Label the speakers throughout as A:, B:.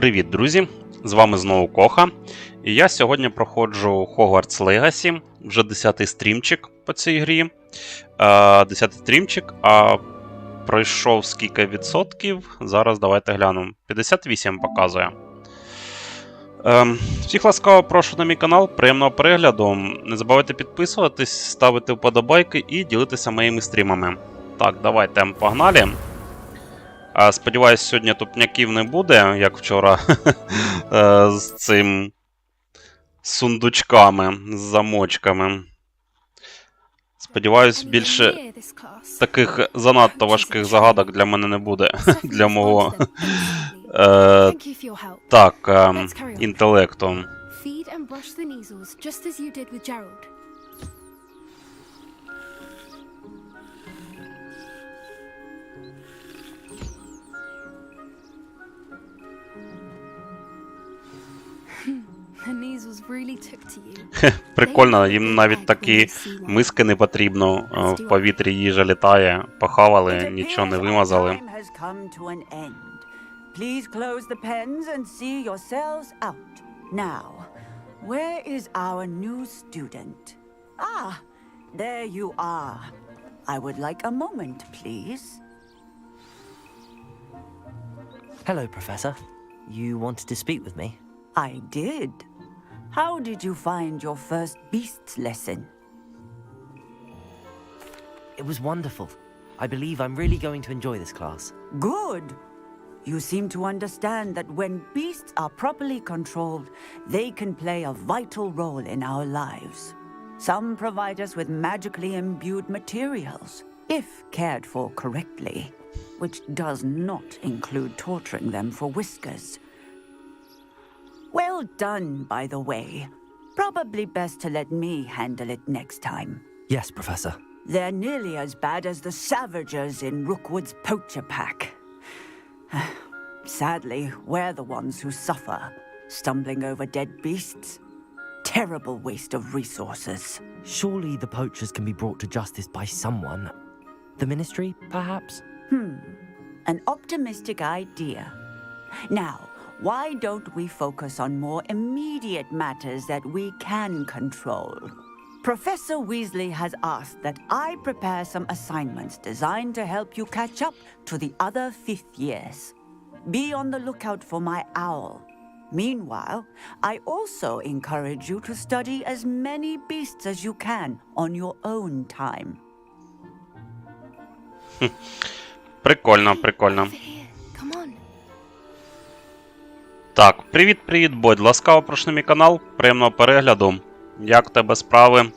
A: Привіт, друзі! З вами знову Коха. І я сьогодні проходжу Hogwarts Legacy, вже 10-й стрімчик по цій грі. 10-й стрімчик, а пройшов скільки відсотків? Зараз давайте глянемо. 58 показує. Всіх ласкаво прошу на мій канал, приємного перегляду. Не забувайте підписуватись, ставити вподобайки і ділитися моїми стрімами. Так, давайте погнали. Сподіваюсь, сьогодні тупняків не буде, як вчора, з цим сундучками, з замочками. Сподіваюсь, більше таких занадто важких загадок для мене не буде, для мого, інтелекту. Прикольно, їм навіть такі миски не потрібно, в повітрі їжа літає, похавали, нічого не вимазали.
B: Please close the pens and see yourselves out. Now, where is our new student? Ah, there you are. I would like a moment, please.
C: Hello, Professor. You wanted to speak with me?
B: I did. How did you find your first beasts lesson?
C: It was wonderful. I believe I'm really going to enjoy this class.
B: Good. You seem to understand that when beasts are properly controlled, they can play a vital role in our lives. Some provide us with magically imbued materials, if cared for correctly, which does not include torturing them for whiskers. Well done, by the way. Probably best to let me handle it next time.
C: Yes, Professor.
B: They're nearly as bad as the Savagers in Rookwood's poacher pack. Sadly, we're the ones who suffer, stumbling over dead beasts. Terrible waste of resources.
C: Surely the poachers can be brought to justice by someone. The Ministry, perhaps?
B: An optimistic idea. Now, why don't we focus on more immediate matters that we can control? Professor Weasley has asked that I prepare some assignments designed to help you catch up to the other fifth years. Be on the lookout for my owl. Meanwhile, I also encourage you to study as many beasts as you can on your own time.
A: Прикольно, прикольно. Так, привіт-привіт, Бодь. Ласкаво прошу на мій канал, приємного перегляду. Як в тебе справи?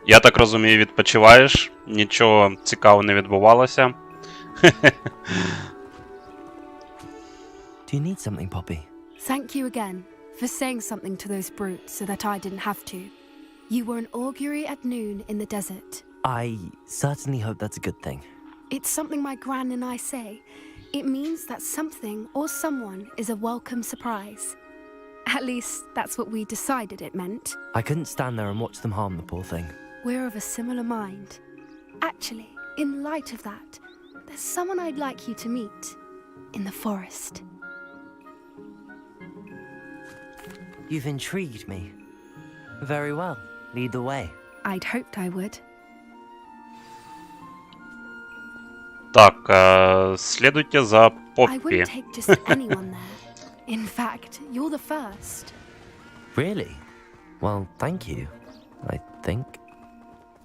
A: Я так розумію, відпочиваєш. Нічого цікавого не відбувалося.
C: Do you need something, Poppy?
D: Thank you again for saying something to those brutes so that I didn't have to. You were an augury at noon in the desert.
C: I certainly hope that's a good thing.
D: It's something my gran and I say. It means that something or someone is a welcome surprise. At least, that's what we decided it meant.
C: I couldn't stand there and watch them harm the poor thing.
D: We're of a similar mind. Actually, in light of that, there's someone I'd like you to meet. In the forest.
C: You've intrigued me. Very well. Lead the way.
D: I'd hoped I would.
A: Так, слідуйте за
D: I
A: Поппі.
D: wouldn't take just anyone there. In fact, you're the first.
C: Really? Well, thank you, I think.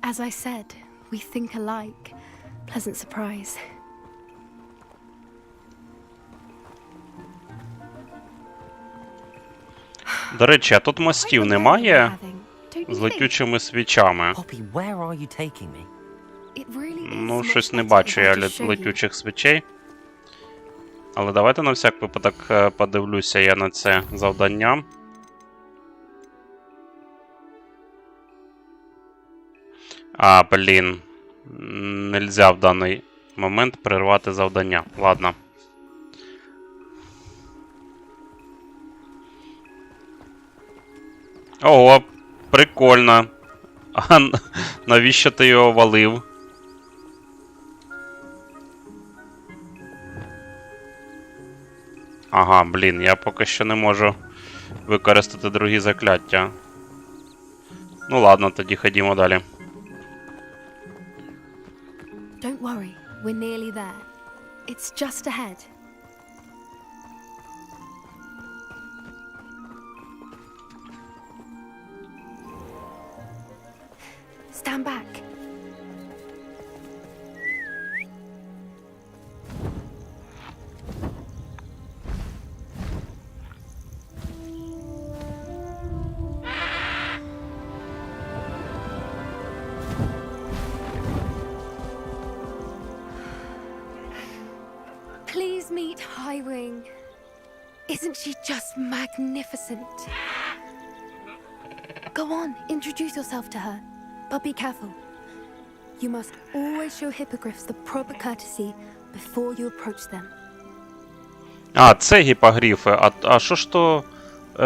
D: As I said, we think alike. Pleasant surprise.
A: До речі, а тут мостів немає з летючими свічами.
C: Poppy, where are you taking me?
A: Ну, щось не бачу я летючих свічей. Але давайте на всяк випадок подивлюся я на це завдання. Блін. Нельзя в даний момент перервати завдання. Ладно. Ого, прикольно. А навіщо ти його валив? Ага, блін, я поки що не можу використати другі закляття. Ну ладно, тоді ходімо далі.
D: Don't worry, we're nearly there. It's just ahead. Stand back. Please meet Highwing. Isn't she just magnificent? Go on, introduce yourself to her. But be careful. You must always show hippogriffs the proper courtesy before you approach them.
A: А, це гіпогрифи. А що ж то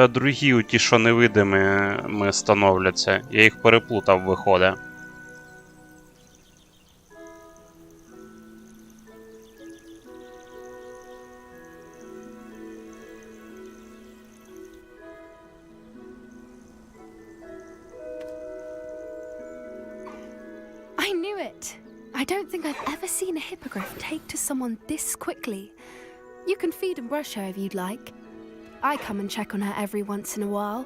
A: другі, ті, що невидимі становляться? Я їх переплутав, виходить.
D: I knew it! I don't think I've ever seen a hippogriff take to someone this quickly. You can feed and brush her if you'd like. I come and check on her every once in a while.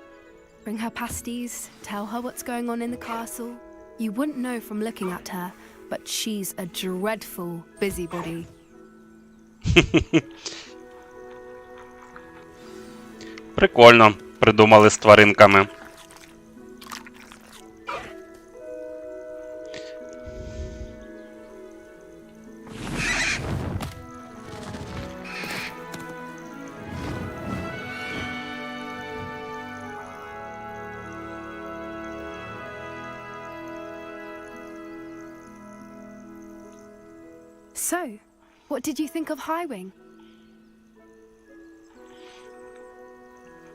D: Bring her pasties, tell her what's going on in the castle. You wouldn't know from looking at her, but she's a dreadful busybody.
A: Прикольно. Придумали з тваринками.
D: So, what did you think of Highwing?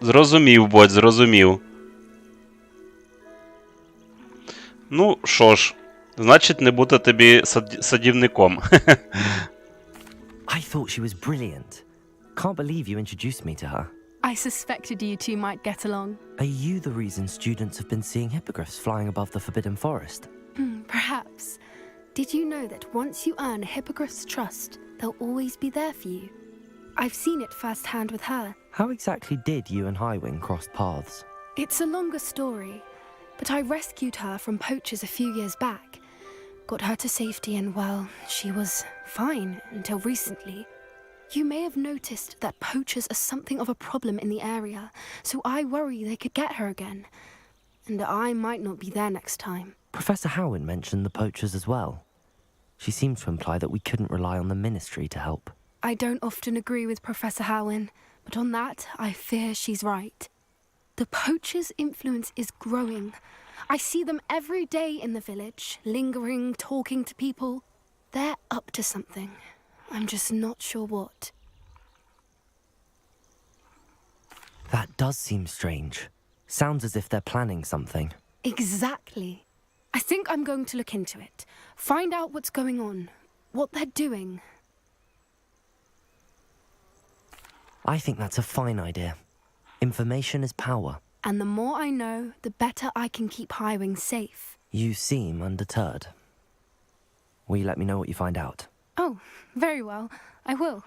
A: Зрозумів, Бодь, зрозумів. Ну, що ж, значить, не бути тобі садівником.
C: I thought she was brilliant. Can't believe you introduced me to her.
D: I suspected you two might get along.
C: Are you the reason students have been seeing hippogriffs flying above the Forbidden Forest?
D: Perhaps. Did you know that once you earn a hippogriff's trust, they'll always be there for you? I've seen it firsthand with her.
C: How exactly did you and Highwing cross paths?
D: It's a longer story, but I rescued her from poachers a few years back. Got her to safety and, well, she was fine until recently. You may have noticed that poachers are something of a problem in the area, so I worry they could get her again. And I might not be there next time.
C: Professor Howin mentioned the poachers as well. She seemed to imply that we couldn't rely on the ministry to help.
D: I don't often agree with Professor Howin, but on that, I fear she's right. The poachers' influence is growing. I see them every day in the village, lingering, talking to people. They're up to something. I'm just not sure what.
C: That does seem strange. Sounds as if they're planning something.
D: Exactly. I think I'm going to look into it. Find out what's going on, what they're doing.
C: I think that's a fine idea. Information is power.
D: And the more I know, the better I can keep Highwing safe.
C: You seem undeterred. Will you let me know what you find out?
D: Oh, very well. I will.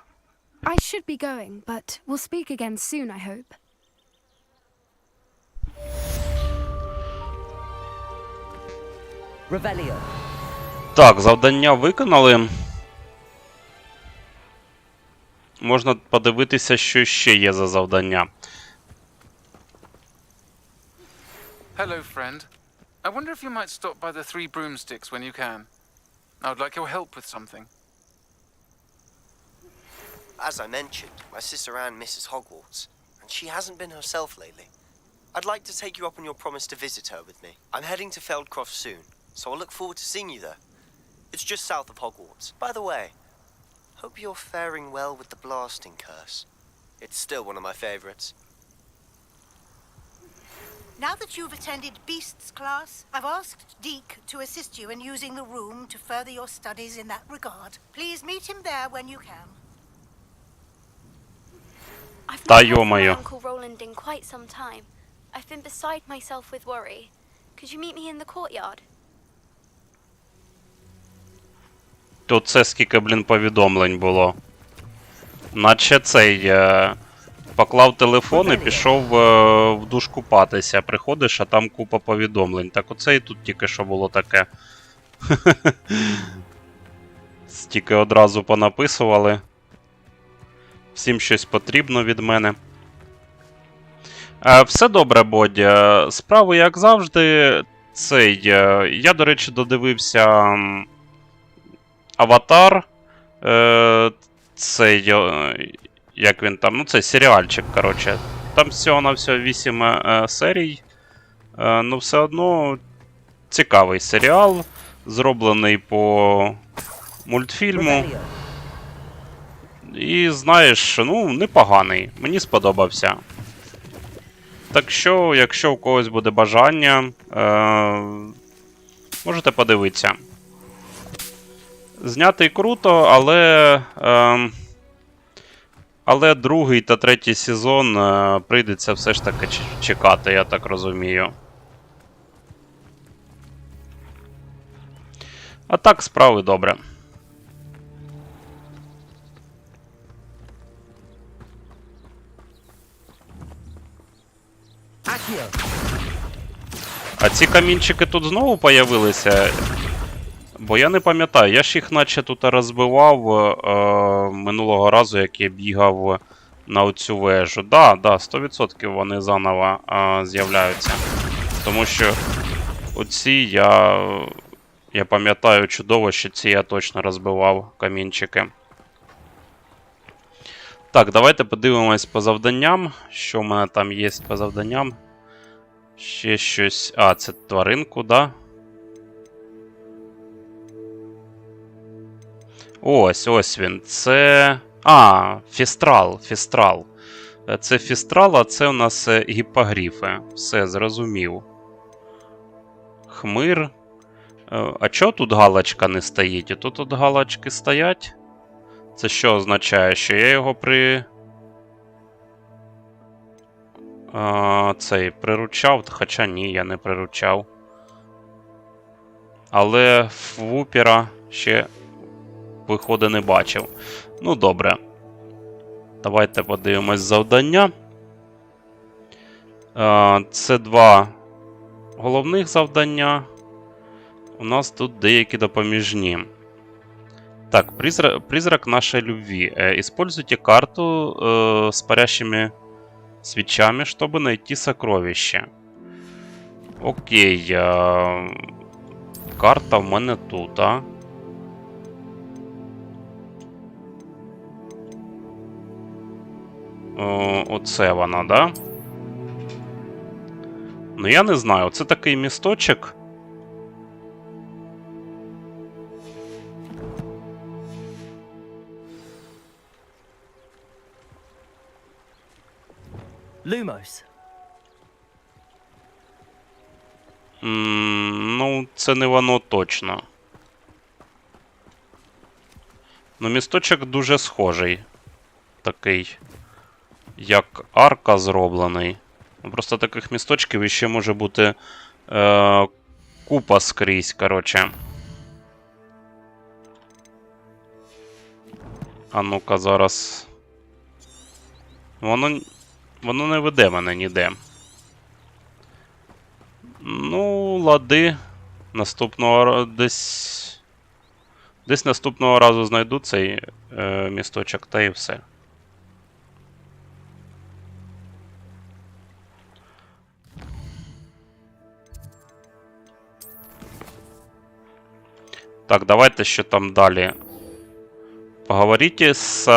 D: I should be going, but we'll speak again soon, I hope.
C: Revelio.
A: Так, завдання виконали. Можна подивитися, що ще є за завдання.
E: Hello, friend. I wonder if you might stop by the Three Broomsticks when you can. I would like your help with something.
F: As I mentioned, my sister Anne misses Hogwarts, and she hasn't been herself lately. I'd like to take you up on your promise to visit her with me. I'm heading to Feldcroft soon, so I'll look forward to seeing you there. It's just south of Hogwarts. By the way, hope you're faring well with the blasting curse. It's still one of my favorites.
G: Now that you've attended Beasts class, I've asked Deke to assist you in using the room to further your studies in that regard. Please meet him there when you can.
A: Та
H: not heard from my
A: йо-моє.
H: Uncle Roland in quite some time. I've been beside myself with worry. Could you meet me in the courtyard?
A: Тут це скільки, блін, повідомлень було. Наче цей поклав телефон і пішов в душ купатися. Приходиш, а там купа повідомлень. Так оце і тут тільки що було таке. Стільки одразу понаписували. Всім щось потрібно від мене. Все добре, Бодя. Справи, як завжди, цей. Я, до речі, додивився Аватар. Цей. Як він там? Ну, це серіальчик, коротше. Там всього-навсього 8 серій. Ну, все одно цікавий серіал. Зроблений по мультфільму. І, знаєш, ну, непоганий. Мені сподобався. Так що, якщо у когось буде бажання, можете подивитися. Знятий круто, але другий та третій сезон прийдеться все ж таки чекати, я так розумію. А так, справи добре. А ці камінчики тут знову появилися? Бо я не пам'ятаю, я ж їх наче тут розбивав минулого разу, як я бігав на оцю вежу. Да, 100% вони заново з'являються. Тому що оці я пам'ятаю чудово, що ці я точно розбивав камінчики. Так, давайте подивимось по завданням. Що в мене там є по завданням? Ще щось. А, це тваринку, да? Ось він. Це. Фістрал. Це фістрал, а це у нас гіппогріфи. Все, зрозумів. Хмир. А чого тут галочка не стоїть? І тут галочки стоять? Це що означає? Що я його приручав? Хоча ні, я не приручав. Але вупера ще, виходу, не бачив. Ну, добре. Давайте подивимось завдання. Це 2 головних завдання. У нас тут деякі допоміжні. Так, призрак нашей любви. Используйте карту с парящими свечами, чтобы найти сокровище. Окей. Карта в мене тут, а? Оце вона, да? Ну, я не знаю. Це такий місточок.
C: Lumos.
A: Ну, це не воно точно. Ну, місточок дуже схожий. Такий, як арка зроблений. Просто таких місточків іще може бути купа скрізь, коротше. А ну-ка зараз. Воно не веде мене ніде. Ну, лади. Наступного десь наступного разу знайду цей місточок, та і все. Так, давайте що там далі. Поговорите з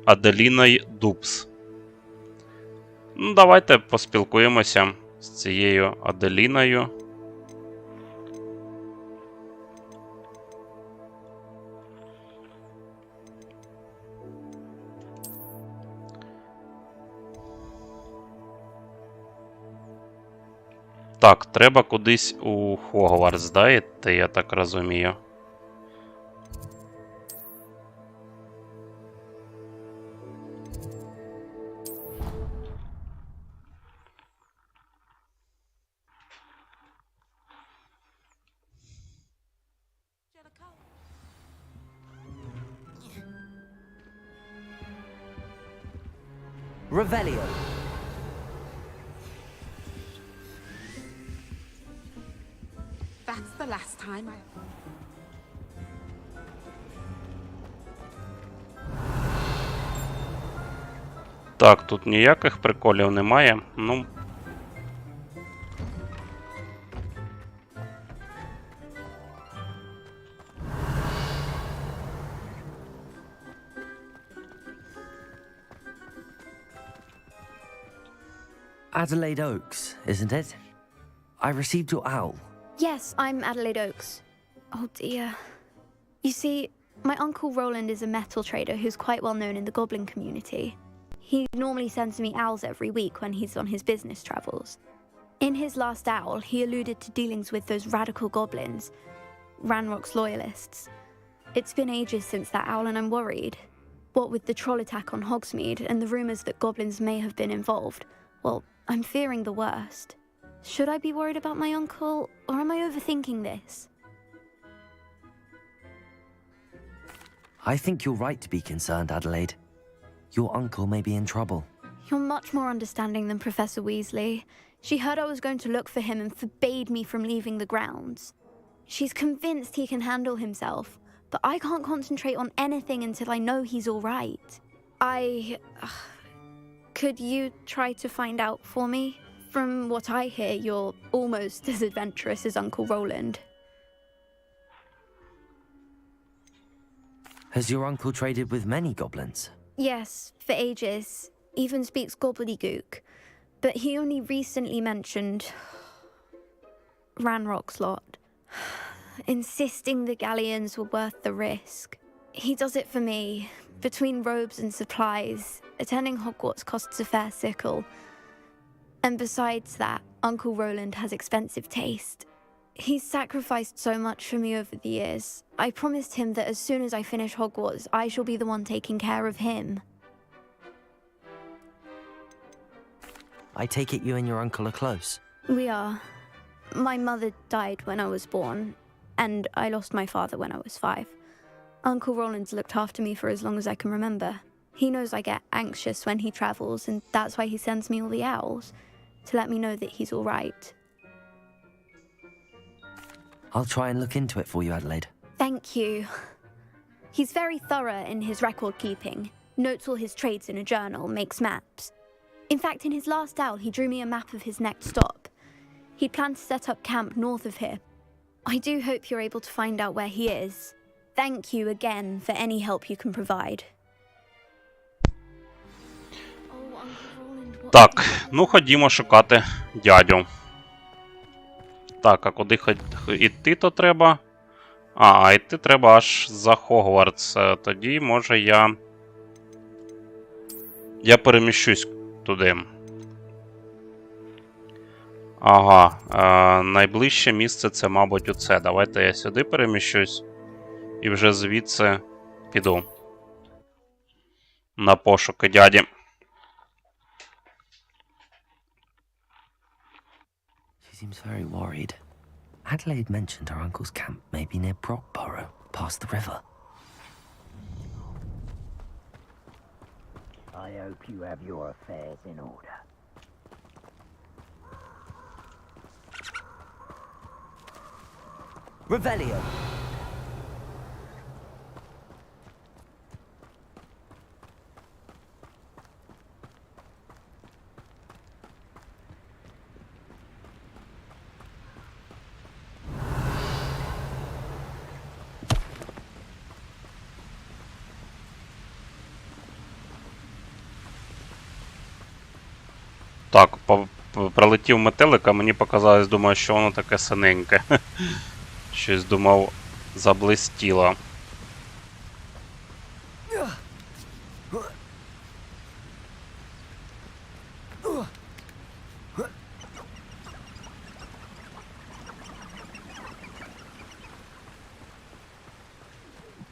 A: Аделіною Дубс. Ну, давайте поспілкуємося з цією Аделіною. Так, треба кудись у Хогвартс, да, йти, я так розумію.
C: Revelio.
I: That's the last time I...
A: Так, тут ніяких приколів немає. Ну.
C: Adelaide Oaks, isn't it? I received your owl.
D: Yes, I'm Adelaide Oaks. Oh dear. You see, my uncle Roland is a metal trader who's quite well known in the goblin community. He normally sends me owls every week when he's on his business travels. In his last owl, he alluded to dealings with those radical goblins, Ranrock's loyalists. It's been ages since that owl and I'm worried. What with the troll attack on Hogsmeade and the rumours that goblins may have been involved, well, I'm fearing the worst. Should I be worried about my uncle, or am I overthinking this?
C: I think you're right to be concerned, Adelaide. Your uncle may be in trouble.
D: You're much more understanding than Professor Weasley. She heard I was going to look for him and forbade me from leaving the grounds. She's convinced he can handle himself, but I can't concentrate on anything until I know he's all right. Could you try to find out for me? From what I hear, you're almost as adventurous as Uncle Roland.
C: Has your uncle traded with many goblins?
D: Yes, for ages. Even speaks gobbledygook. But he only recently mentioned Ranrock's lot, insisting the galleons were worth the risk. He does it for me. Between robes and supplies, attending Hogwarts costs a fair sickle. And besides that, Uncle Roland has expensive taste. He's sacrificed so much for me over the years. I promised him that as soon as I finish Hogwarts, I shall be the one taking care of him.
C: I take it you and your uncle are close.
D: We are. My mother died when I was born, and I lost my father when I was 5. Uncle Roland's looked after me for as long as I can remember. He knows I get anxious when he travels, and that's why he sends me all the owls, to let me know that he's all right.
C: I'll try and look into it for you, Adelaide.
D: Thank you. He's very thorough in his record keeping, notes all his trades in a journal, makes maps. In fact, in his last owl, he drew me a map of his next stop. He'd planned to set up camp north of here. I do hope you're able to find out where he is. Thank you again for any help you can provide.
A: Так, ну ходімо шукати дядю. Так, а куди йти то треба? А йти треба аж за Хогвартс. Тоді, може, я переміщусь туди. Ага, найближче місце це, мабуть, оце. Давайте я сюди переміщусь. І вже звідси піду. На пошуки дяді.
C: She seems very worried. Adelaide mentioned her uncle's camp may be near Brockborough, past the river.
J: I hope you have your affairs in order.
C: Revelio.
A: Так, прилетів метелик, а мені показалось, думаю, що воно таке синеньке. Щось думав, заблистіло.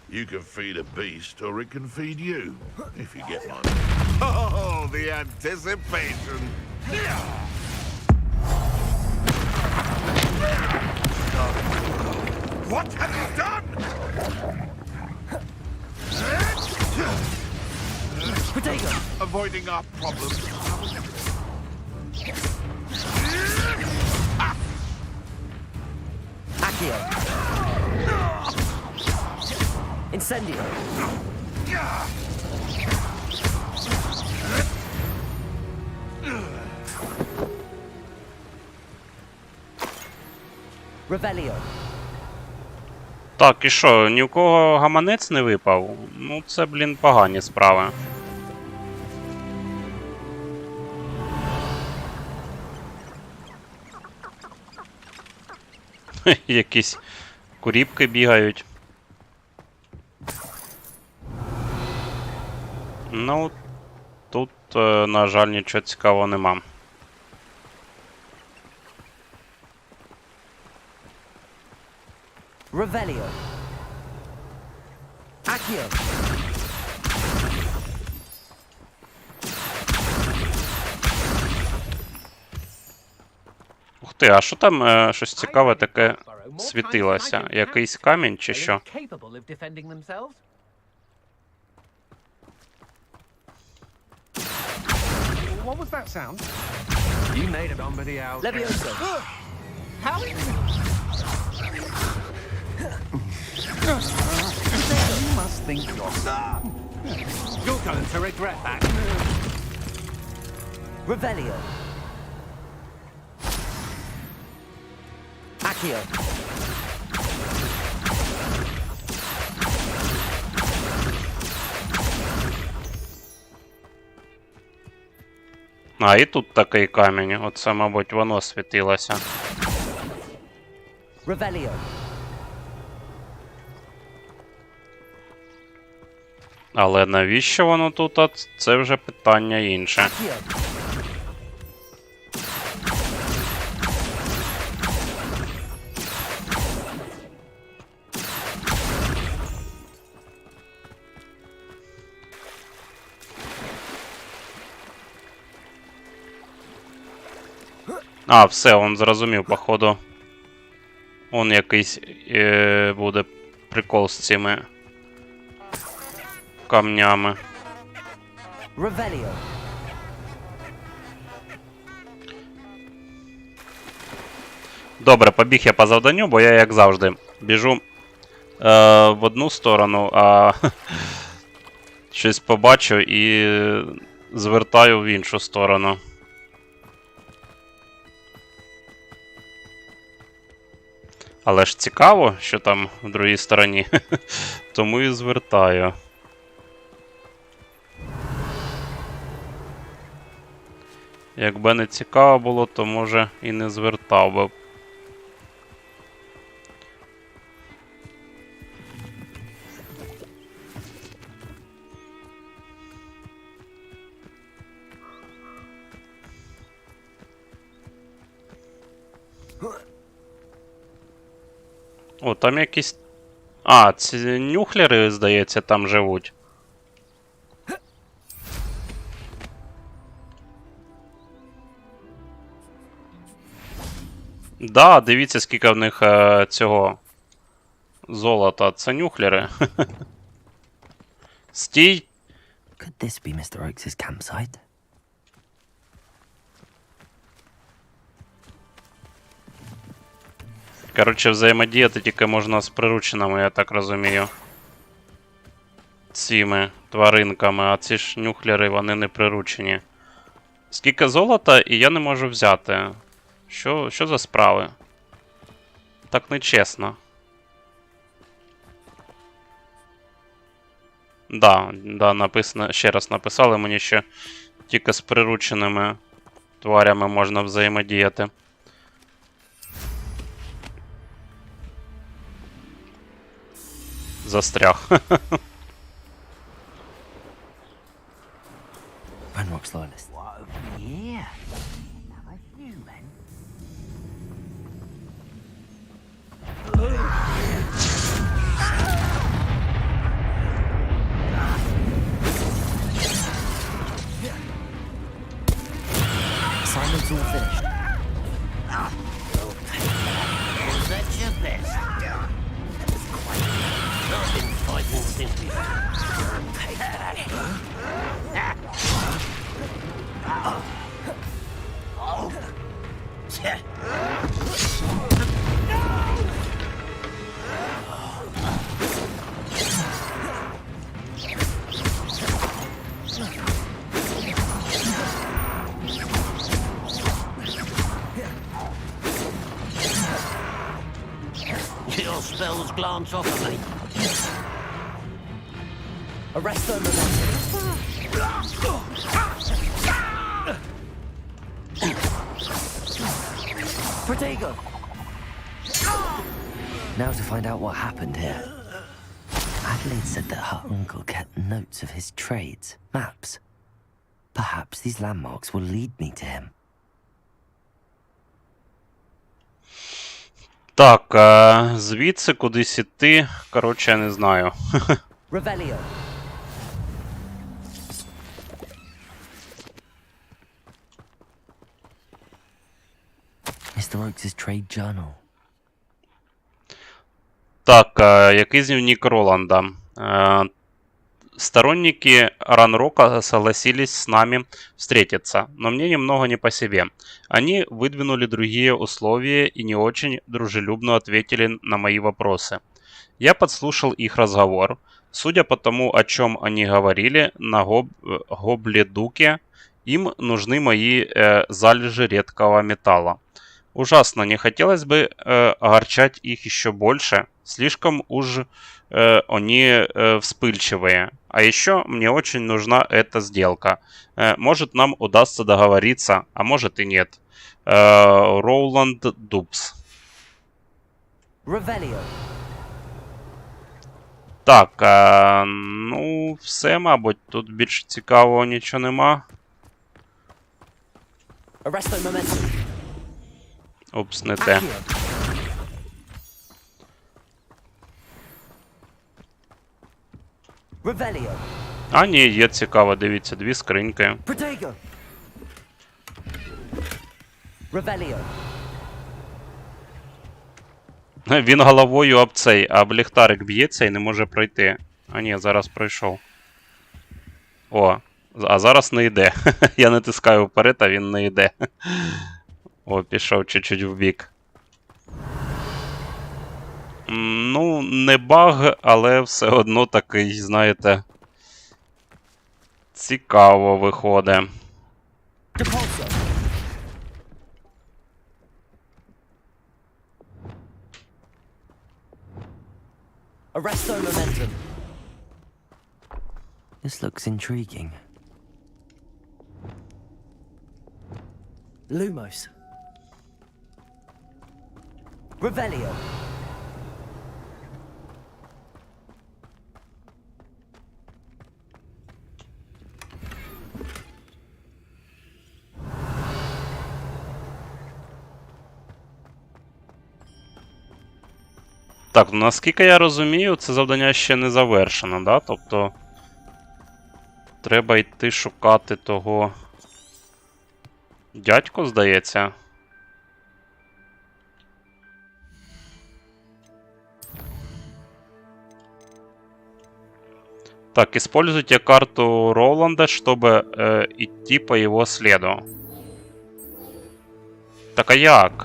K: You can feed a beast, or it can feed you, if you get my... Oh, the anticipation! What have you done? Avoiding our problems.
C: Accio. Incendio. Revelio.
A: Так, і що, ні у кого гаманець не випав? Ну, це, блін, погані справи. Якісь куріпки бігають. Ну, тут, на жаль, нічого цікавого нема.
C: Revelio. Accio.
A: Ух ти, а що там щось цікаве таке світилося? Якийсь камінь чи що?
J: What was that sound? You made it, somebody out.
C: Levioso.
J: You must think you're going to regret that.
C: Revelio. Accio.
A: А, і тут такий камінь. Оце, мабуть, воно світилося.
C: Revelio.
A: Але навіщо воно тут? Це вже питання інше.
C: Accio.
A: А, все, он зрозумів, походу. Он якийсь буде прикол з цими камнями.
C: Revelio.
A: Добре, побіг я по завданню, бо я, як завжди, біжу в одну сторону, а щось побачу і звертаю в іншу сторону. Але ж цікаво, що там в другій стороні, тому і звертаю. Якби не цікаво було, то може і не звертав би. О, там якісь... А, ці нюхлери, здається, там живуть. Да, дивіться, скільки в них цього золота. Це нюхлери. Стій!
C: Could this be Mr. Oakes' campsite?
A: Коротше, взаємодіяти тільки можна з прирученими, я так розумію. Цими тваринками, а ці ж нюхлери, вони не приручені. Скільки золота, і я не можу взяти. Що за справи? Так нечесно. Да, написано, ще раз написали мені, що тільки з прирученими тварями можна взаємодіяти. Застряг.
C: Ranrock's loyalist.
J: What over here? Now a human.
C: Assignment's all finished.
J: Was that your best? I've been fighting since we... Take that.
C: dance off of me. Arrest them. Protego. Now to find out what happened here. Adelaide said that her uncle kept notes of his trades, maps. Perhaps these landmarks will lead me to him.
A: Так, звідси кудись іти, коротше, я не знаю.
C: Revelio. Mr. Oakes' trade journal.
A: Так, який дневник Роланда? Сторонники Ранрока согласились с нами встретиться, но мне немного не по себе. Они выдвинули другие условия и не очень дружелюбно ответили на мои вопросы. Я подслушал их разговор. Судя по тому, о чем они говорили на Гобледуке, им нужны мои залежи редкого металла. Ужасно, не хотелось бы огорчать их еще больше. Слишком уж они вспыльчивые. А еще мне очень нужна эта сделка. Может, нам удастся договориться, а может и нет. Роуланд Дубс. Так, ну, все, мабуть, тут більш цікавого нічого нема. Упс, не те. А ні, є цікаво, дивіться, дві скриньки. Він головою об цей, об ліхтарик б'ється і не може пройти. А ні, зараз пройшов. О, а зараз не йде. Я натискаю вперед, а він не йде. О, пішов чуть-чуть вбік. Ну, не баг, але все одно такий, знаєте, цікаво виходить.
C: Arresto momentum. This looks intriguing. Lumos. Revelio.
A: Так, ну наскільки я розумію, це завдання ще не завершено, да? Тобто треба йти шукати того дядьку, здається. Так, используйте карту Роланда, чтобы идти по его следу. Так, а як?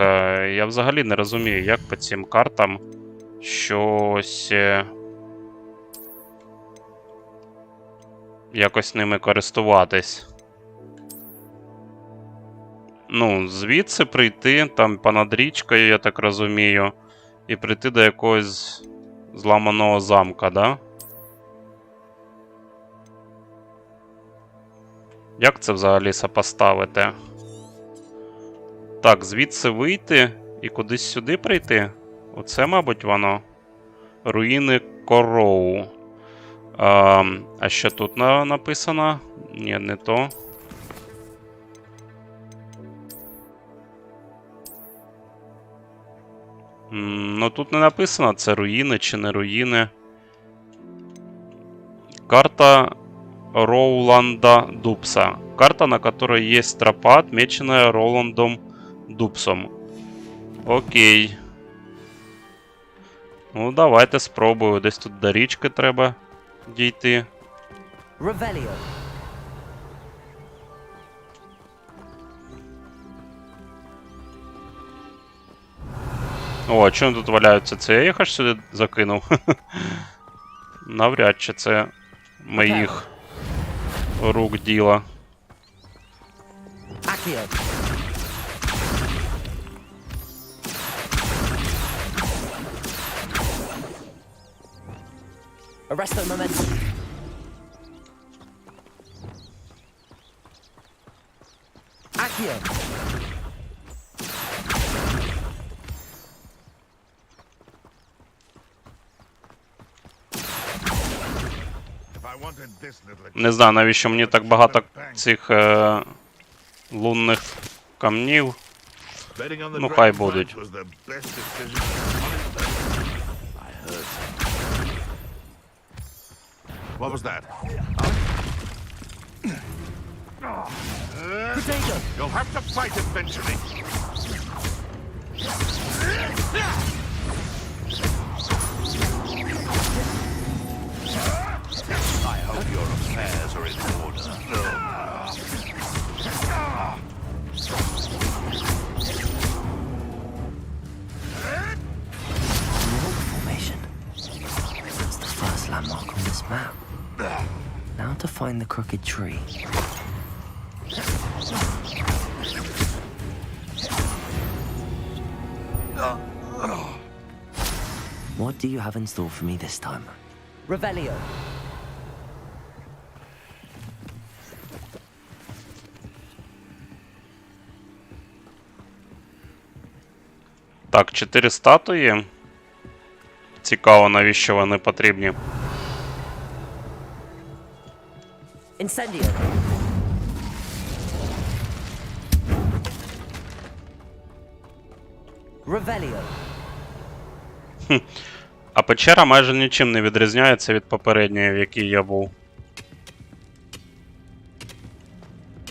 A: Я взагалі не розумію, як по цим картам щось якось ними користуватись. Ну, звідси прийти, там понад річкою, я так розумію, і прийти до якогось зламаного замка, да? Як це взагалі сопоставити? Так, звідси вийти і кудись сюди прийти? Оце, мабуть, воно. Руїни Короу. А що тут написано? Ні, не то. Ну, тут не написано, це руїни чи не руїни. Карта Роуланда Дубса. Карта, на которой есть тропа, отмеченная Роландом Дубсом. Окей. Ну, давайте спробую. Десь тут до річки треба дійти.
C: Revelio.
A: О, а чому тут валяються? Це я їх аж сюди закинув. Навряд чи це моїх рук діло.
C: Arresto momentum. Accio.
A: Не знаю, навіщо мені так багато цих лунних камнів. Ну, хай будуть.
K: What was that? You'll have to fight eventually. I hope your affairs are in order.
C: Rock formation. That's the first landmark on this map. Now to find the crooked tree. What do you have in store for me this time? Revelio.
A: Так, 4 статуї. Цікаво, навіщо вони потрібні.
C: Incendio. Revelio.
A: А печера майже нічим не відрізняється від попередньої, в якій я був.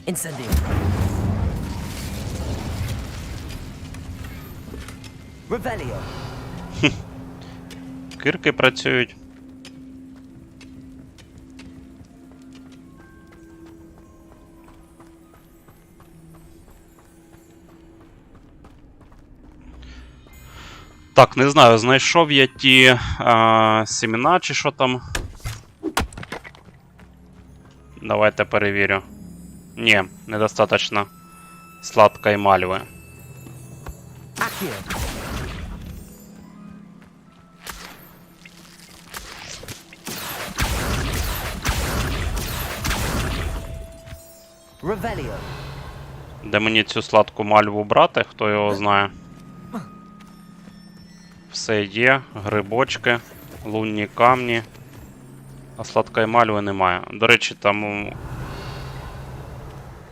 C: Incendio. Revelio.
A: Кирки працюють. Так, не знаю, знайшов я ті семена чи що там. Давайте перевірю. Ні, недостаточно сладкої мальви.
C: Revelio.
A: Де мені цю сладку мальву брати, хто його знає. Все є, грибочки, лунні камні, а сладкої мальви немає. До речі, там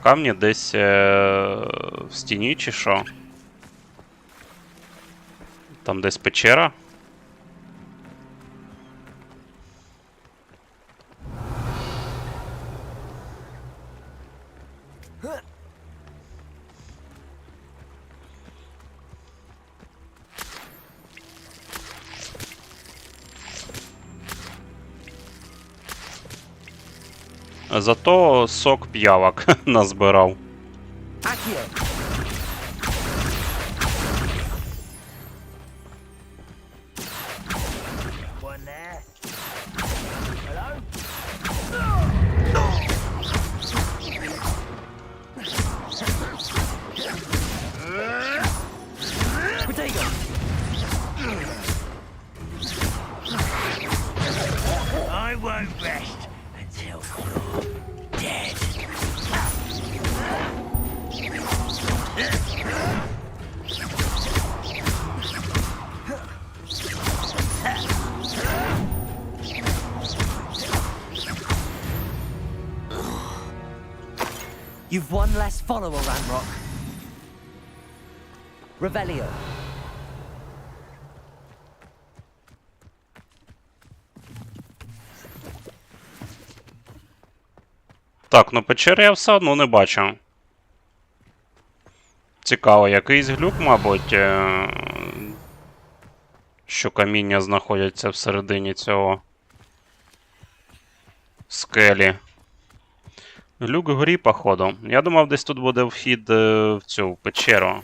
A: камні десь в стіні чи що? Там десь печера. Зато сок п'явок назбирав.
C: I won't rest until you're dead. You've one less follower, Ramrock. Revelio.
A: Так, ну печери я все одно не бачу. Цікаво, якийсь глюк, мабуть, що каміння знаходяться всередині цього скелі. Глюк в грі, походу. Я думав, десь тут буде вхід в цю печеру.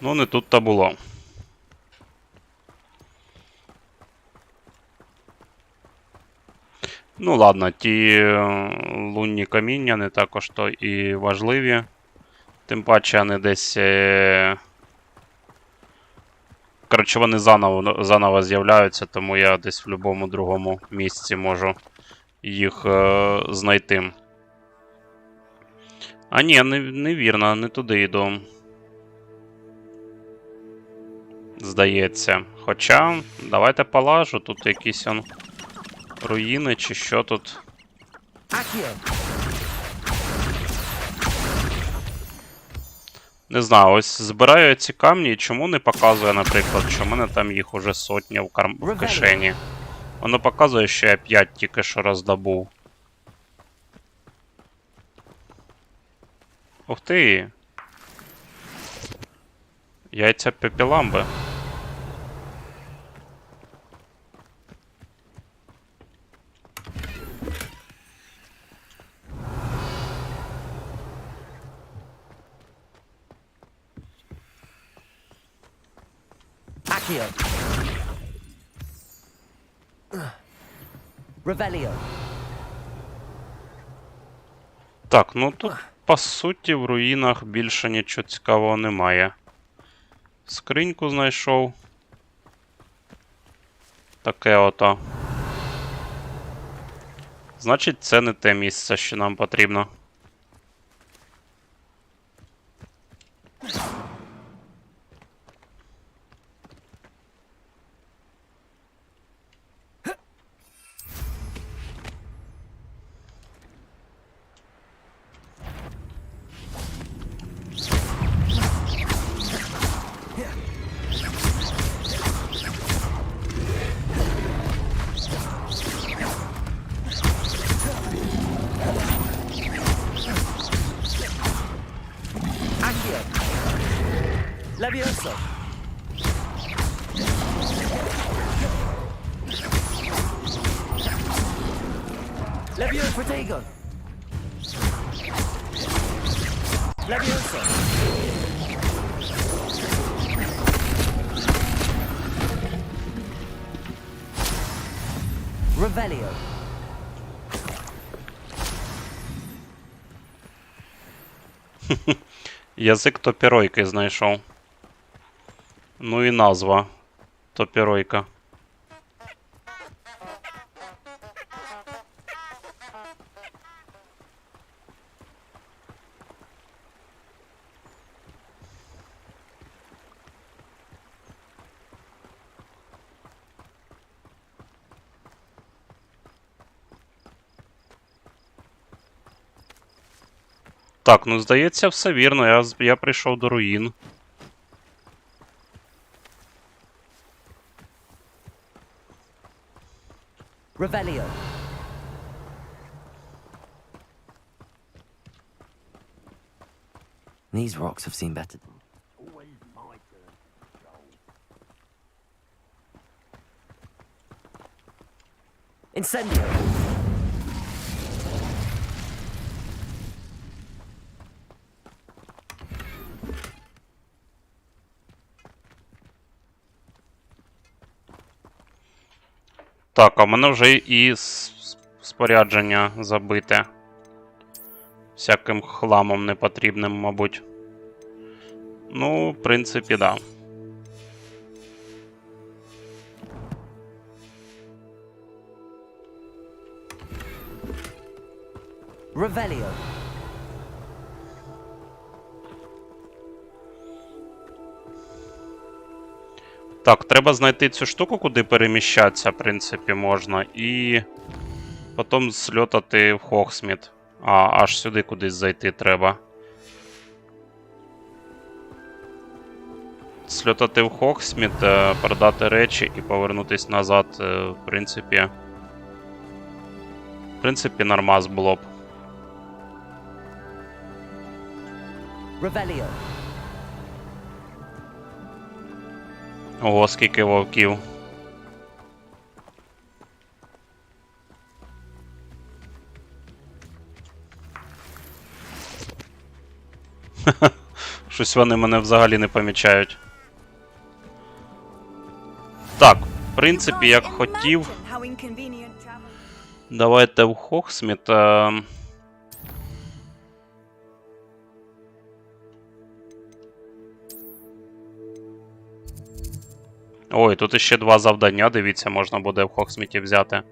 A: Ну, не тут-то було. Ну ладно, ті лунні каміння не також то і важливі. Тим паче вони десь Коротше, вони заново з'являються, тому я десь в будь-якому другому місці можу їх знайти. А ні, невірно, не туди йду. Здається. Хоча, давайте полажу, тут якісь руїни чи що тут. Не знаю, ось збираю ці камні, і чому не показує, наприклад, що в мене там їх уже сотня в кишені. Воно показує, що я 5 тільки що роздобув. Ух ти! Яйця пепіламби. Так, ну тут, по суті, в руїнах більше нічого цікавого немає. Скриньку знайшов. Таке ото. Значить, це не те місце, що нам потрібно.
C: Levioso. Levioso. Protego. Levioso. Revelio.
A: Язик топіройки знайшов. Ну і назва топіройка. Так, ну здається, все вірно. Я прийшов до руїн.
C: Revelio. These rocks have seen better. Incendio.
A: Так, а в мене вже і спорядження забите. Всяким хламом непотрібним, мабуть. Ну, в принципі, да.
C: Revelio.
A: Так, треба знайти цю штуку, куди переміщатися, в принципі, можна. І потім сльотати в Хогсміт. Аж сюди кудись зайти треба. Сльотати в Хогсміт, продати речі і повернутись назад, в принципі, нормас було б.
C: Revelio.
A: Ого, скільки вовків. Щось вони мене взагалі не помічають. Так, в принципі, як хотів. Давайте в Хогсміт. Ой, тут іще 2 завдання, дивіться, можна буде в Хогсміті взяти.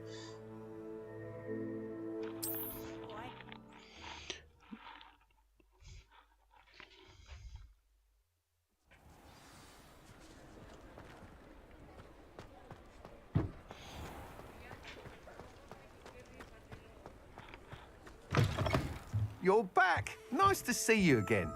J: You're back. Nice to see you again.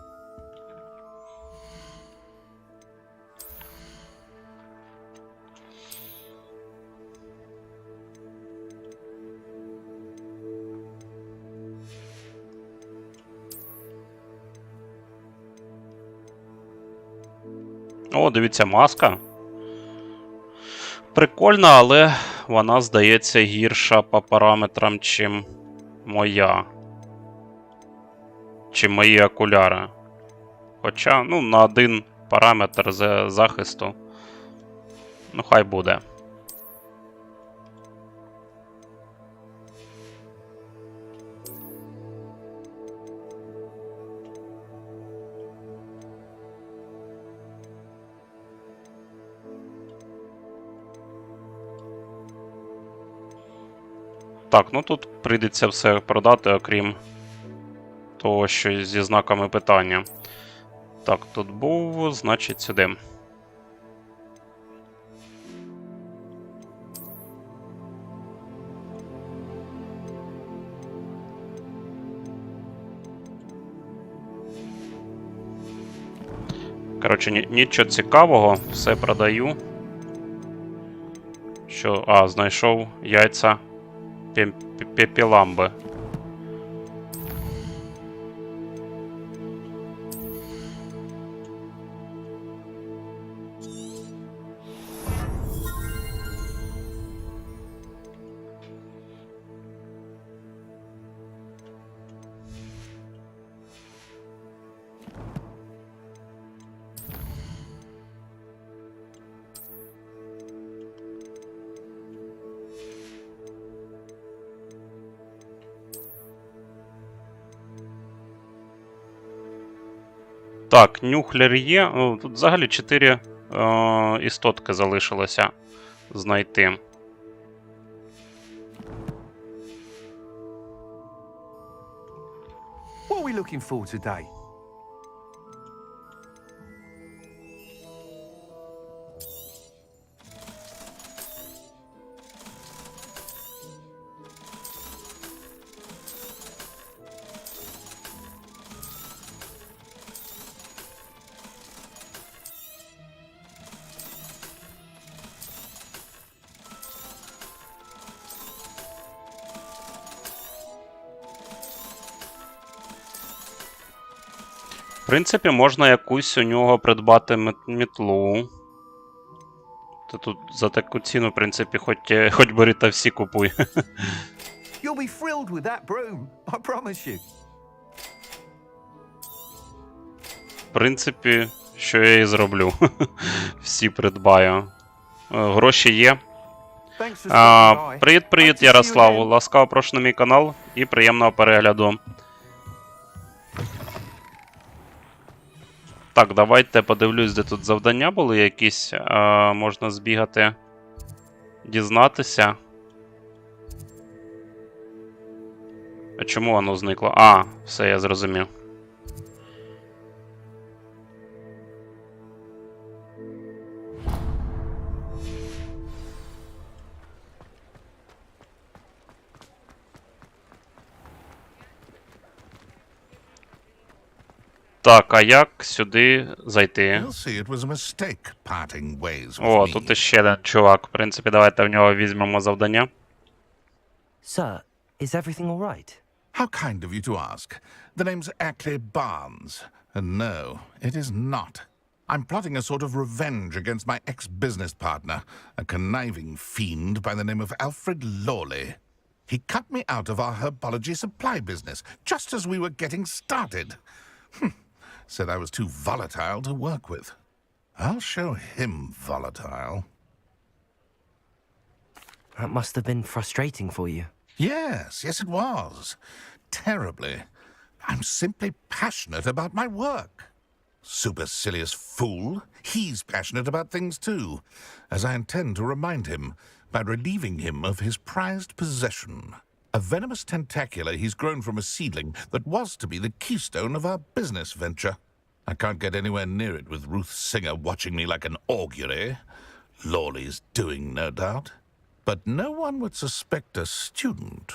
A: О, дивіться, маска. Прикольна, але вона, здається, гірша по параметрам, чим моя. Чим мої окуляри. Хоча, ну, на 1 параметр захисту. Ну, хай буде. Так, ну тут прийдеться все продати, окрім того, що зі знаками питання. Так, тут був, значить, сюди. Коротше, нічого цікавого, все продаю. Що, знайшов яйця пепіламби. Так, нюхлер є. Тут взагалі 4 істотки залишилося знайти.
J: What are we looking for today?
A: В принципі, можна якусь у нього придбати мітлу. Та тут за таку ціну, в принципі, хоч бери та всі купуй.
J: You'll be thrilled with that broom, I promise you.
A: В принципі, що я і зроблю. Всі придбаю. Гроші є. Привіт, Ярослав. Ласкаво прошу на мій канал і приємного перегляду. Так, давайте подивлюсь, де тут завдання були якісь. Можна збігати, дізнатися. А чому воно зникло? Все, я зрозумів. Так, а як сюди зайти? О, тут іще один чувак. В принципі, давайте в нього візьмемо завдання.
C: Sir, is everything all right?
K: How kind of you to ask. The name's Ackley Barnes. And no, it is not. I'm plotting a sort of revenge against my ex-business partner, a conniving fiend by the name of Alfred Lawley. He cut me out of our herbology supply business just as we were getting started. Said I was too volatile to work with. I'll show him volatile.
C: That must have been frustrating for you.
K: Yes, it was. Terribly. I'm simply passionate about my work. Supercilious fool. He's passionate about things too, as I intend to remind him by relieving him of his prized possession. A venomous tentacula he's grown from a seedling that was to be the keystone of our business venture. I can't get anywhere near it with Ruth Singer watching me like an augury. Lawley's doing, no doubt. But no one would suspect a student.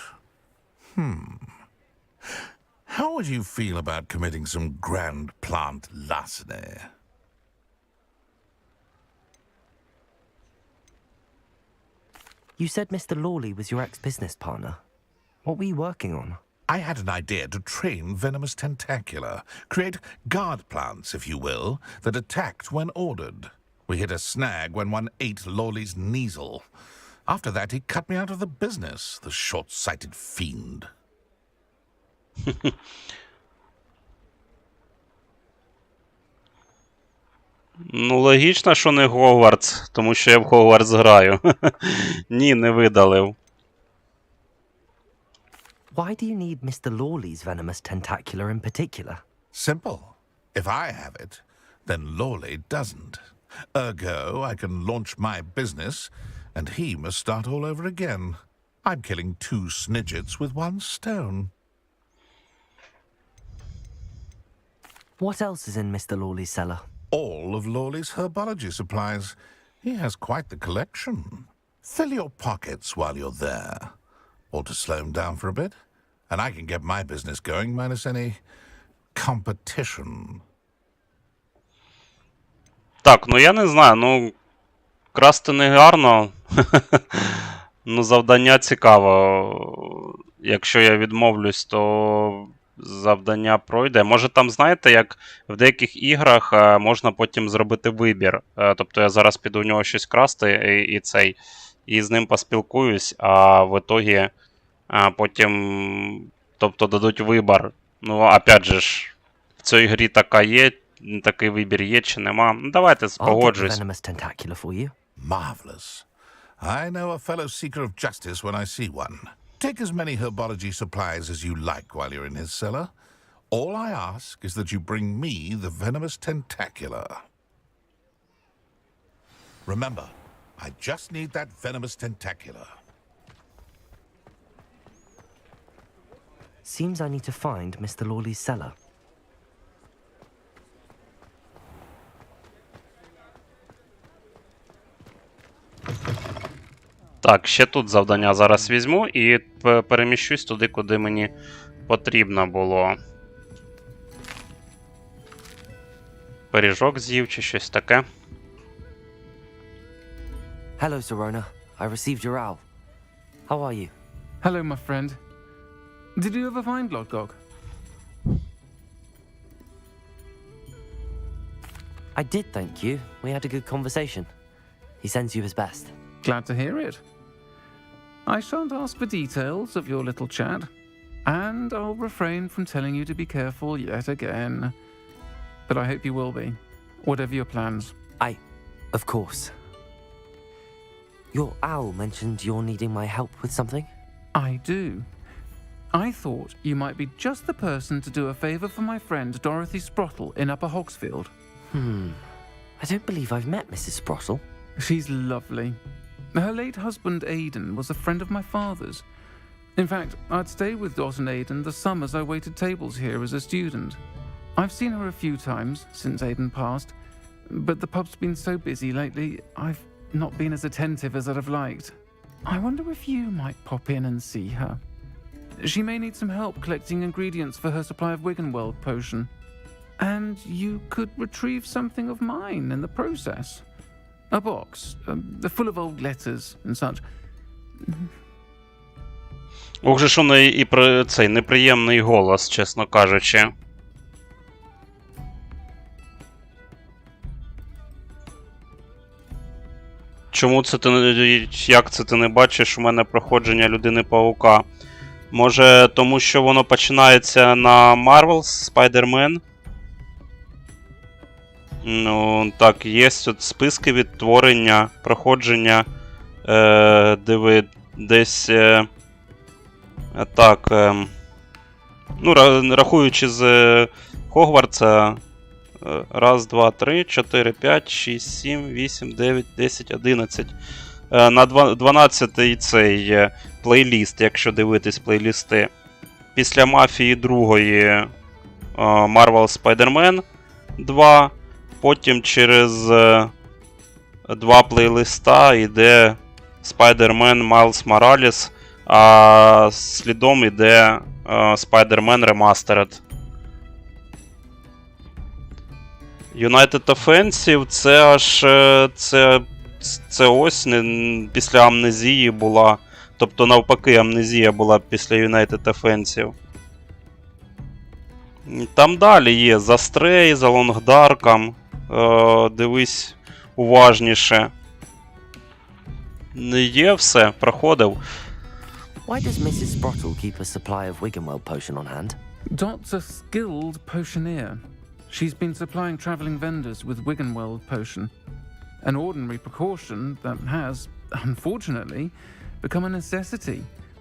K: How would you feel about committing some grand plant larceny?
C: You said Mr. Lawley was your ex-business partner. What were you working on?
K: I had an idea to train venomous tentacula, create guard plants, if you will, that attacked when ordered. We hit a snag when one ate Lawley's Kneasel. After that, he cut me out of the business, the short-sighted fiend.
A: Ну, логічно, що не Хогвартс, тому що я в Хогвартс граю. Ні, не видалив.
C: Why do you need Mr. Lawley's venomous tentacula in particular?
K: Simple. If I have it, then Lawley doesn't. Ergo, I can launch my business, and he must start all over again. I'm killing 2 snidgets with 1 stone.
C: What else is in Mr. Lawley's cellar?
K: All of Lawley's herbology supplies. He has quite the collection. Fill your pockets while you're there. Or to slow him down for a bit. And I can get my business going minus any competition.
A: Так, ну я не знаю, ну красти не гарно. Ну, завдання цікаво. Якщо я відмовлюсь, то завдання пройде. Може там, знаєте, як в деяких іграх можна потім зробити вибір. Тобто я зараз піду у нього щось красти і з ним поспілкуюсь, а в ітогі потім, тобто, дадуть вибір. Ну, опять же ж, в цій грі такий вибір є чи нема. Ну, давайте погоджусь.
K: Marvelous. I know a fellow seeker of justice when I see one. Take as many herbology supplies as you like while you're in his cellar. All I ask is that you bring me the venomous tentacula. Remember, I just need that venomous tentacula.
C: Seems I need to find Mr. Lawley's cellar.
A: Так, ще тут завдання зараз візьму і переміщусь туди, куди мені потрібно було. Пиріжок з'їв чи щось таке.
C: Hello, Sirona. I received your owl. How are you?
E: Hello, my friend. Did you ever find Lodgok?
C: I did, thank you. We had a good conversation. He sends you his best.
E: Glad to hear it. I shan't ask for details of your little chat, and I'll refrain from telling you to be careful yet again. But I hope you will be, whatever your plans.
C: Of course. Your owl mentioned you're needing my help with something?
E: I do. I thought you might be just the person to do a favour for my friend Dorothy Sprottle in Upper Hogsfield.
C: I don't believe I've met Mrs. Sprottle.
E: She's lovely. Her late husband Aidan was a friend of my father's. In fact, I'd stayed with Dot and Aidan the summers I waited tables here as a student. I've seen her a few times since Aidan passed, but the pub's been so busy lately, I've not been as attentive as I'd have liked. I wonder if you might pop in and see her. She may need some help collecting ingredients for her supply of Wiggenweld potion. And you could retrieve something of mine in the process. A box, full of old letters and such.
A: Ох же ж у неї і про цей неприємний голос, чесно кажучи. Чому це ти не... Як це ти не бачиш у мене проходження Людини-павука? Може, тому що воно починається на Marvel's Spider-Man? Ну, так, є тут списки відтворення, проходження, диви, десь, так, ну, рахуючи з Хогвартса, Раз, два, три, 4, 5, 6, 7, 8, 9, 10, 11. На 12-й цей плейліст, якщо дивитись плейлісти. Після Мафії другої Marvel Spider-Man 2. Потім через 2 плейлиста йде Spider-Man Miles Morales, а слідом йде Spider-Man Remastered. United Offensive це аж це ось після Амнезії була. Тобто навпаки Амнезія була після United Offensive. Там далі є за Stray, за Long Dark'ом. Дивись уважніше. Є все, проходив.
C: Why does Mrs. Sprottle keep a supply of Wiggenweld potion on hand?
E: Dot's a skilled potioneer. She's been supplying travelling vendors with Wiggenweld potion. An ordinary precaution that has, unfortunately, become a necessity,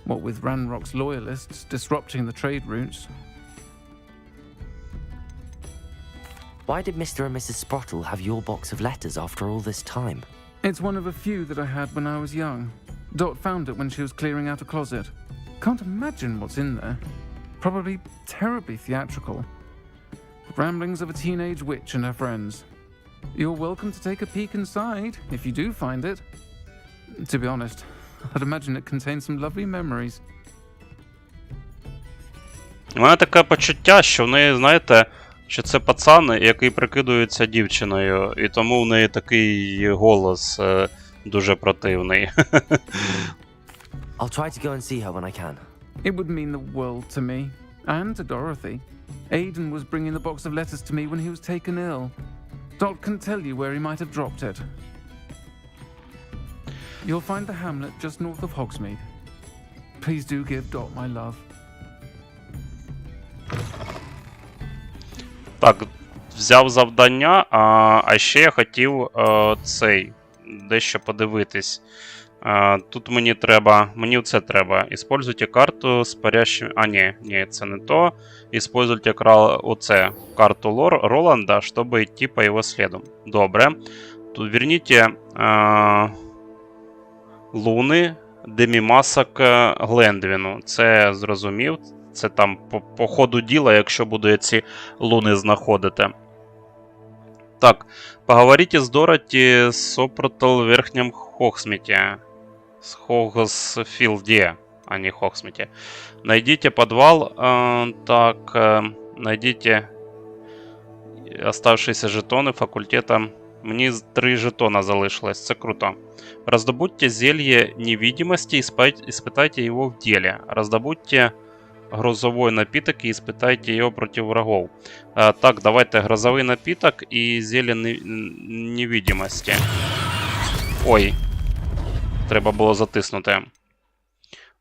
E: what with Ranrock's loyalists disrupting the trade routes.
C: Why did Mr. and Mrs. Sprottle have your box of letters after all this time?
E: It's one of a few that I had when I was young. Dot found it when she was clearing out a closet. Can't imagine what's in there. Probably terribly theatrical. Ramblings of a teenage witch and her friends. You're welcome to take a peek inside, if you do find it. To be honest, I'd imagine it contains some lovely memories.
A: У мене таке почуття, що в неї, знаєте, що це пацан, який прикидується дівчиною, і тому в неї такий голос дуже противний.
C: I'll try to go and see her when I can.
E: It would mean the world to me, and to Dorothy. Aiden was bringing the box of letters to me when he was taken ill. Dot can tell you where he might have dropped it. You'll find the hamlet just north of Hogsmeade. Please do give Dot my love.
A: Так, взяв завдання, а ще я хотів дещо подивитись. Тут мені це треба. Используйте карту з парящим... ні, це не то. Используйте карту Роланда, щоб йти по його сліду. Добре. Тут верните луни Демімасок Глендвіну. Це зрозумів. Це там по ходу діла, якщо буду ці луни знаходити. Так, поговорите с Дороти Сопротл в Верхнем Хогсмите. С Хогсфилде, а не Хогсмите. Найдите подвал. Найдите оставшиеся жетоны факультета. Мені 3 жетона залишилось, це круто. Раздобудьте зелье невидимости, испытайте его в деле. Раздобудьте грозовой напиток и испытайте его против врагов. Так, давайте грозовий напиток і зелье невидимости. Ой. Треба було затиснути.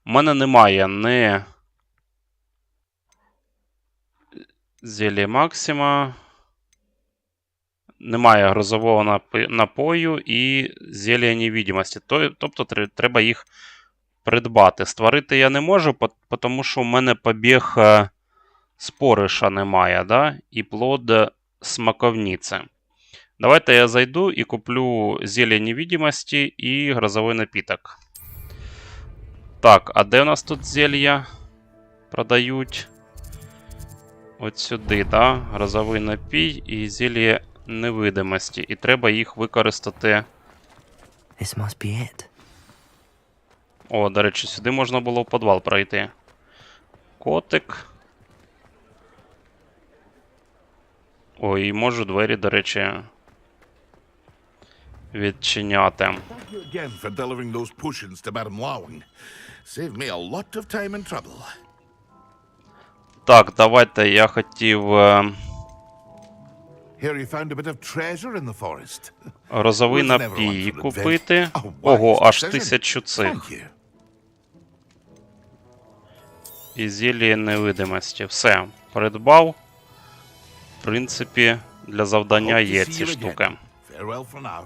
A: У мене немає ні зелья Максима. Немає грозового напою і зелья невидимості. Тобто треба їх придбати. Створити я не можу, тому що у мене побіг спориша немає, да? І плод смаковниці. Давайте я зайду і куплю зелье невидимості і грозовий напиток. Так, а де у нас тут зелья продають? От сюди, да? Грозовий напій і зелье невидимості. І треба їх використати.
C: This must be it.
A: О, до речі, сюди можна було в підвал пройти. Котик. Ой, і можу двері, до речі, відчиняти.
K: Thank you again for delivering those potions to Madame Lawing. Saved me a lot of time and trouble.
A: Так, давайте я хотів
K: Here you found a bit of treasure in the forest.
A: розовий напій купити. Ого, аж 1000 цих.
K: Thank you.
A: І зілля невидимості. Все, придбав. В принципі, для завдання є ці штуки.
K: Farewell for now.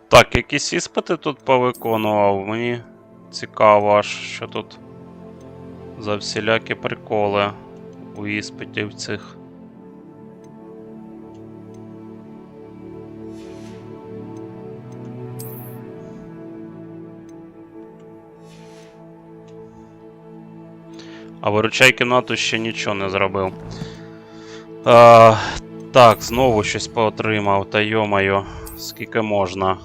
A: Так, якісь іспити тут повиконував. Мені цікаво, що тут за всілякі приколи у іспитів цих. А виручай кімнату ще нічого не зробив. Так, знову щось поотримав, та йо-моє, скільки можна.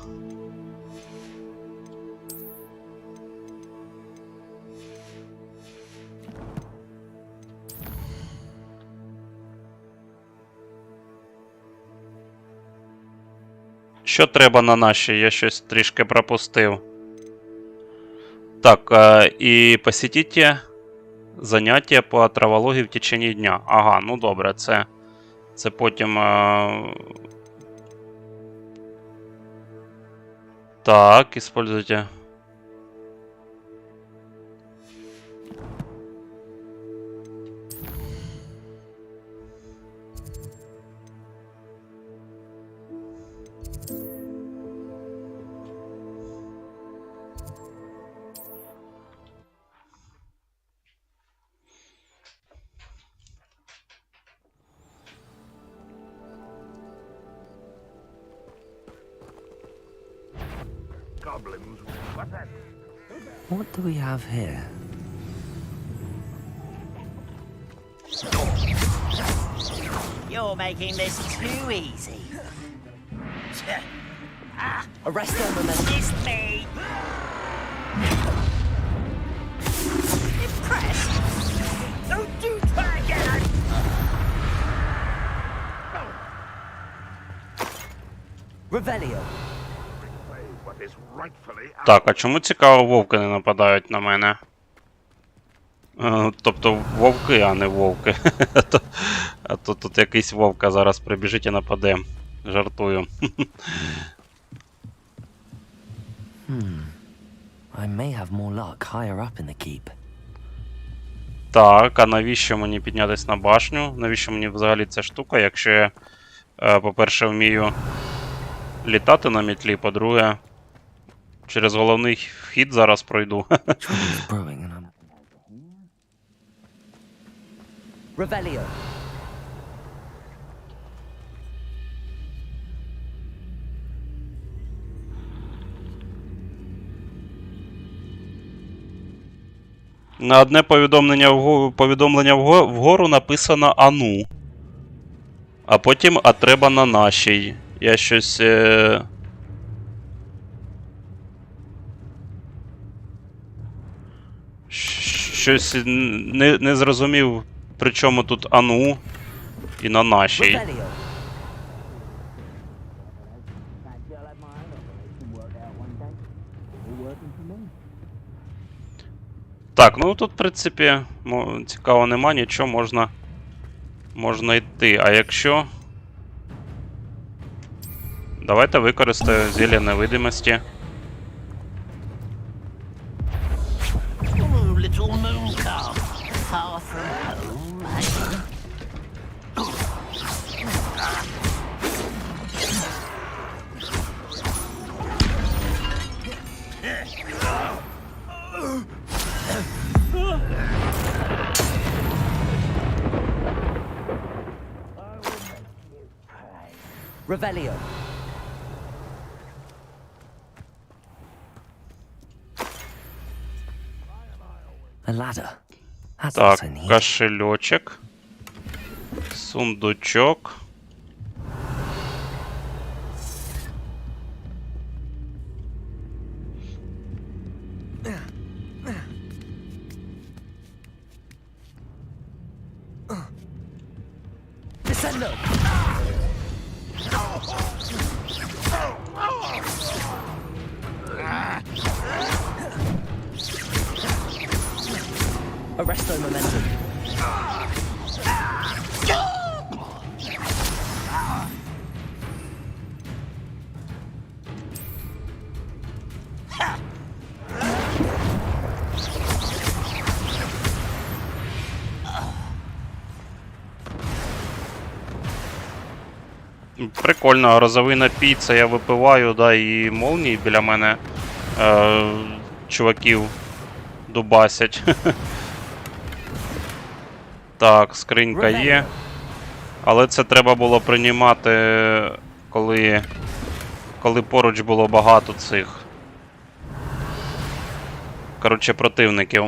A: Що треба на наші? Я щось трішки пропустив. Так, і посетіть заняття по травології в течение дня. Ага, ну добре, це потім... Так, используйте.
C: What do we have here?
L: You're making this too easy.
C: Arrest them and then...
L: It's me! Impressed? Don't you try again!
C: Revelio.
A: Так, а чому цікаво вовки не нападають на мене? Тобто вовки, а не вовки. А то тут якийсь вовка зараз прибіжить і нападе. Жартую.
C: I may have more luck higher up in the keep.
A: Так, а навіщо мені піднятися на башню? Навіщо мені взагалі ця штука, якщо я, по-перше, вмію літати на мітлі, по-друге, через головний вхід зараз пройду.
C: Revelio.
A: На одне повідомлення вгору написано «Ану». А потім «А треба на нашій». Я щось... Щось не зрозумів, при чому тут «Ану» і на нашій. Так, ну тут, в принципі, цікаво нема, нічого, можна йти. А якщо... Давайте використаю зілля невидимості.
C: Revelio. A ladder. That's what I
A: Так,
C: need.
A: кошельочок. Сундучок.
C: Descendo. Arresto momentum.
A: Прикольно, грозовий напій, це я випиваю, да, і молнії біля мене чуваків дубасять. Так, скринька є. Але це треба було приймати, коли поруч було багато цих, коротше, противників.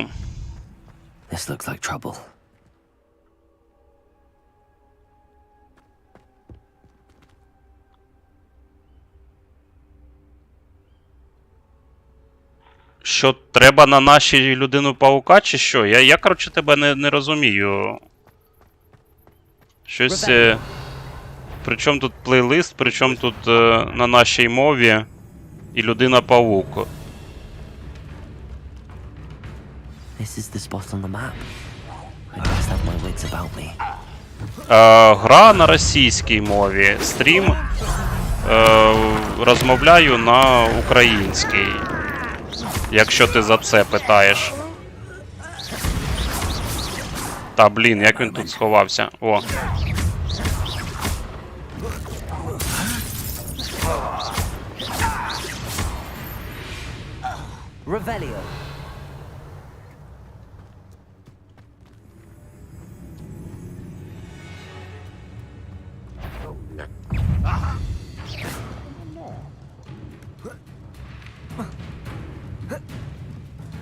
C: This looks like trouble.
A: Що, треба на нашій людину-паука, чи що? Я коротше, тебе не розумію. Щось... Причому тут плейлист, причому тут на нашій мові і людина-паук.
C: This is the spot on the map. I must have my wits about me.
A: Гра на російській мові. Стрім розмовляю на українській. Якщо ти за це питаєш. Та, блін, як він тут сховався? О.
C: Revelio.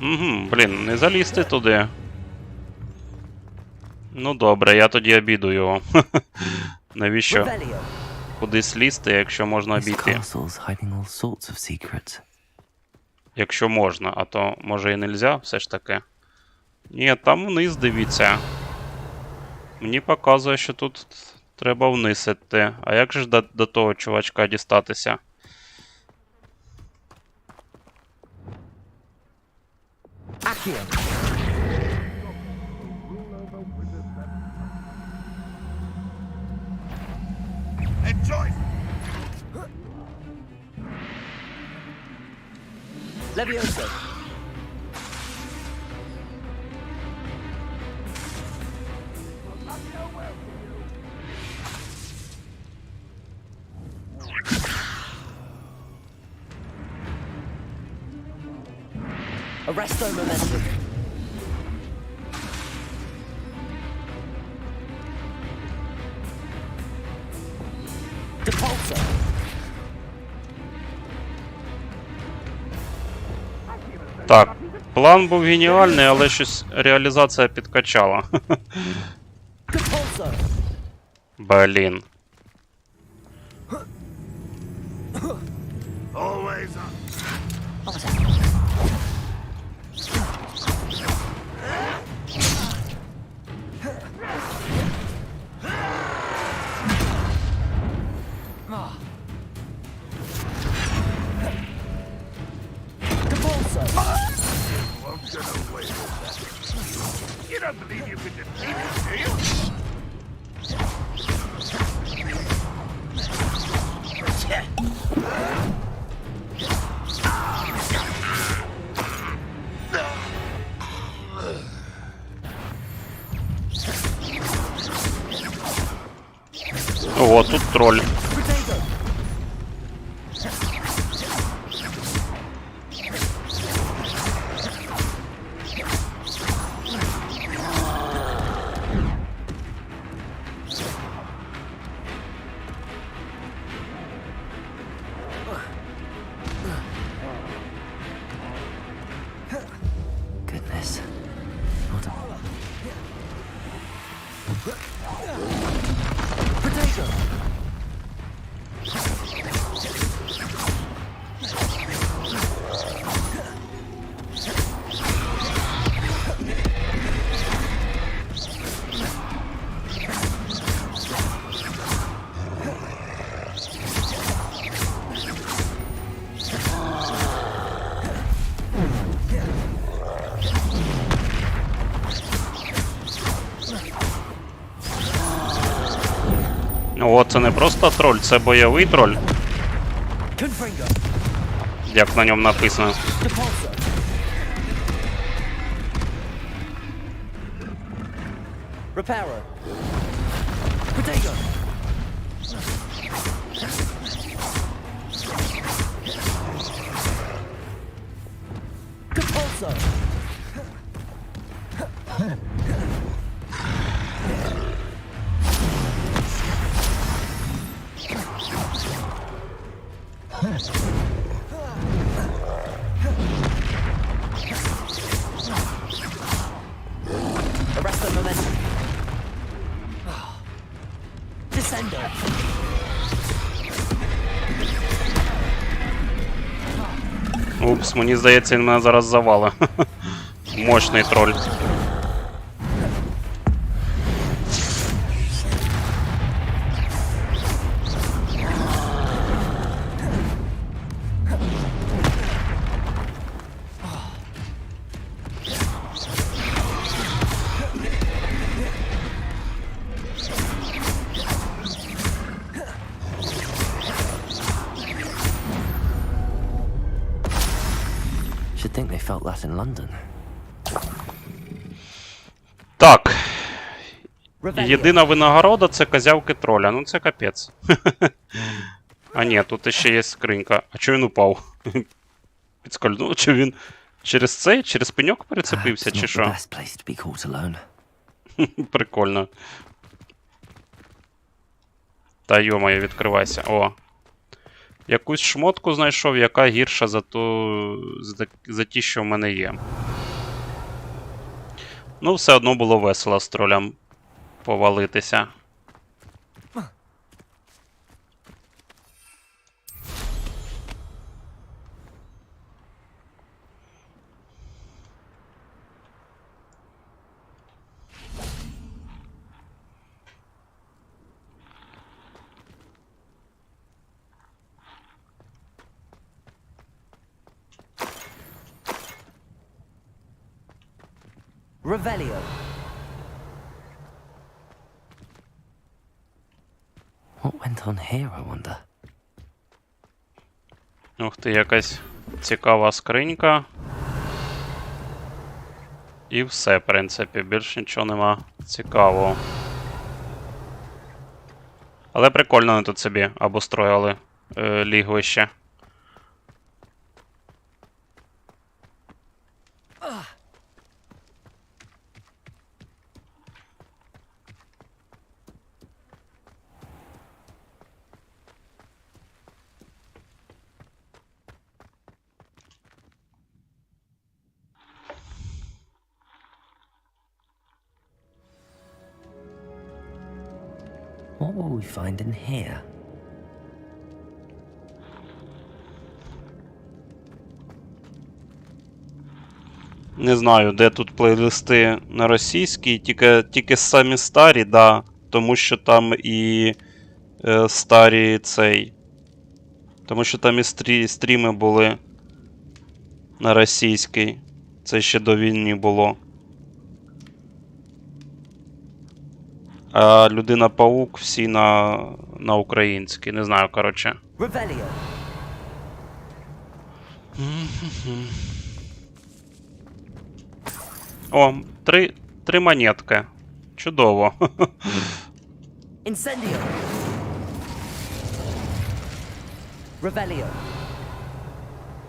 A: Угу, блін, не залізти туди. Ну добре, я тоді обіду його. Навіщо кудись лізти, якщо можна обійти? Якщо можна, а то може і нельзя все ж таки. Ні, там вниз дивіться. Мені показує, що тут треба вниз іти. А як же до того чувачка дістатися?
J: Enjoy!
C: Levioso. Arresto momentum. Depulso.
A: Так, план був геніальний, але щось реалізація підкачала. Блін.
J: You don't believe you can defeat him, do you?
A: О, тут троль.
C: Goodness. What a... Potato!
A: О, це не просто троль, це бойовий троль. Як на ньому написано.
C: Arrest the momentum. Descendo.
A: Упс, мені здається, він мене зараз завалить. Мощний троль.
C: Should think they felt that in London.
A: Так. Єдина винагорода — це козявки троля. Ну це капець. А ні, тут ще є скринька. А чого він упав? Підскользнув, чи він через цей, через пеньок перецепився, чи що? Прикольно. Та йо-моє, відкривайся. О. Якусь шмотку знайшов, яка гірша за ті, що в мене є. Ну, все одно було весело з тролем повалитися.
C: Revelio. What went on here, I wonder?
A: Ух ти, якась цікава скринька. І все, в принципі, більше нічого нема цікавого. Але прикольно вони тут собі обустроїли лігвище.
C: What will we find in here?
A: Не знаю, де тут плейлисти на російській, тільки самі старі, да, тому що там і старі цей. Тому що там і стріми були на російській. Це ще до війни було. А Людина-паук всі на українській. Не знаю, коротше. О, три монетки. Чудово.
C: Incendio. Revelio.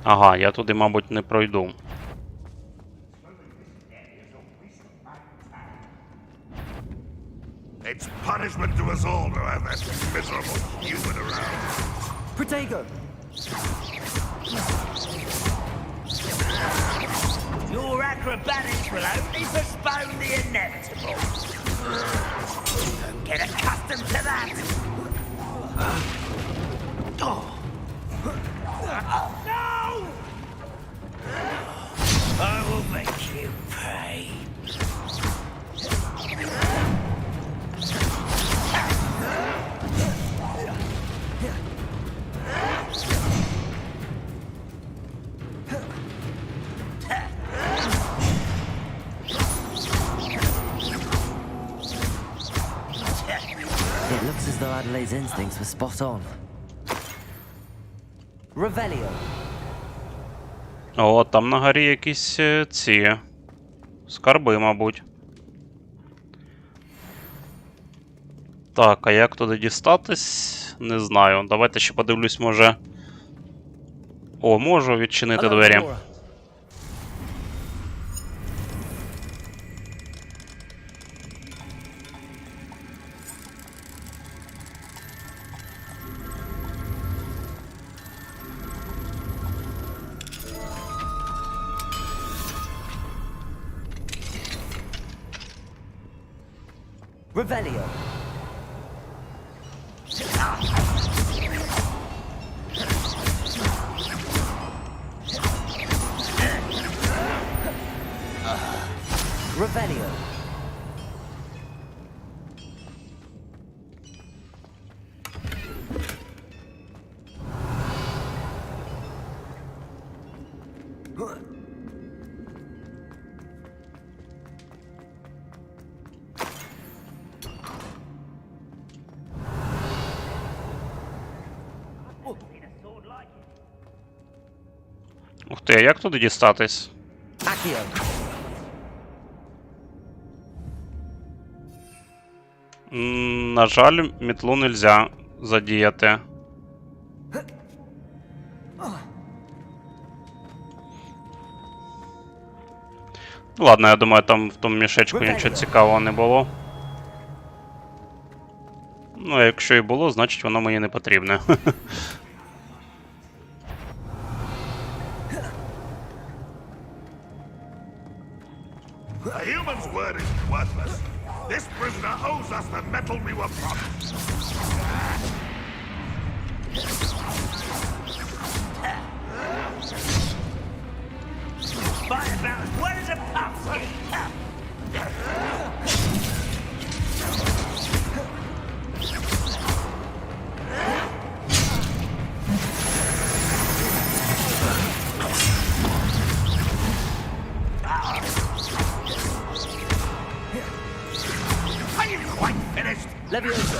A: Ага, я туди, мабуть, не пройду.
J: It's punishment to us all to have that miserable human around.
C: Protego.
L: Your acrobatics will only postpone the inevitable. Don't get accustomed to that. No! I will make you pay.
C: It looks as though Adelaide's instincts were spot on. Revelio.
A: О, там на горі якісь ці скарби, мабуть. Так, а як туди дістатись? Не знаю. Давайте ще подивлюсь, може. О, можу відчинити двері.
C: Revelio. Revelio.
A: Ух ти, а як туди дістатись?
C: Accio.
A: На жаль, мітлу нельзя задіяти. Ну ладно, я думаю, там в тому мішечку нічого цікавого не було. Ну, а якщо і було, значить воно мені не потрібне.
J: A human's word is worthless. This prisoner owes us the metal we were promised.
L: Fight about as well as a pumpkin.
J: Are you quite finished?
C: Levioso.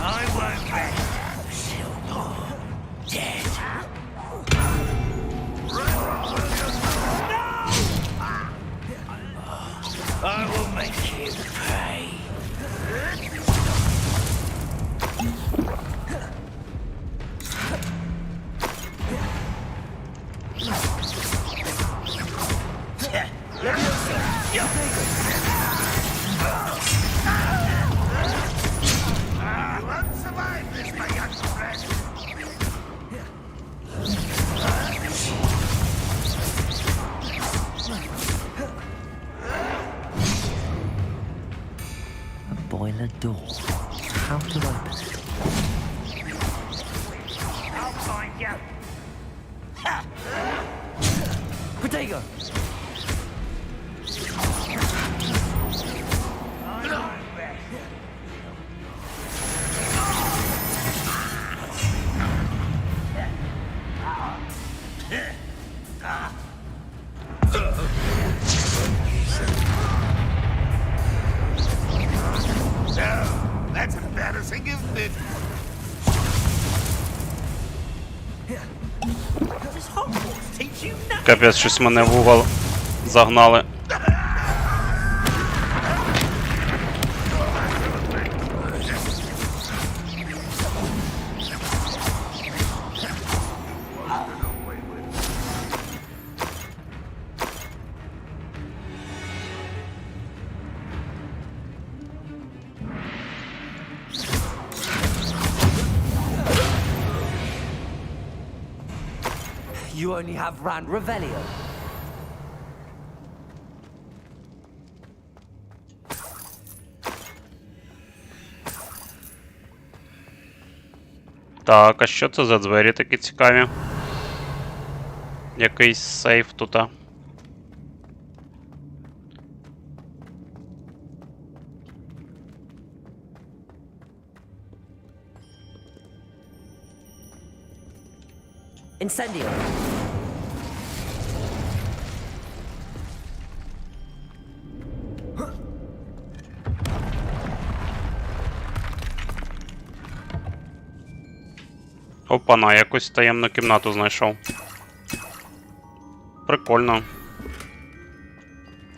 L: I won't let Silver dead. I will make you pay.
J: You won't survive this, my young friend.
C: A boiler door. How to open it?
L: I'll find you.
C: Protego.
L: I won't rest.
J: No, that's embarrassing, isn't it?
L: Does Hogwarts teach you nothing?
A: Капець, щось мене в угол загнали.
C: You only have Rand Revelio.
A: Так, а що це за двері такі цікаві? Якийсь сейф тут.
C: Incendio.
A: Опана, якусь таємну кімнату знайшов. Прикольно.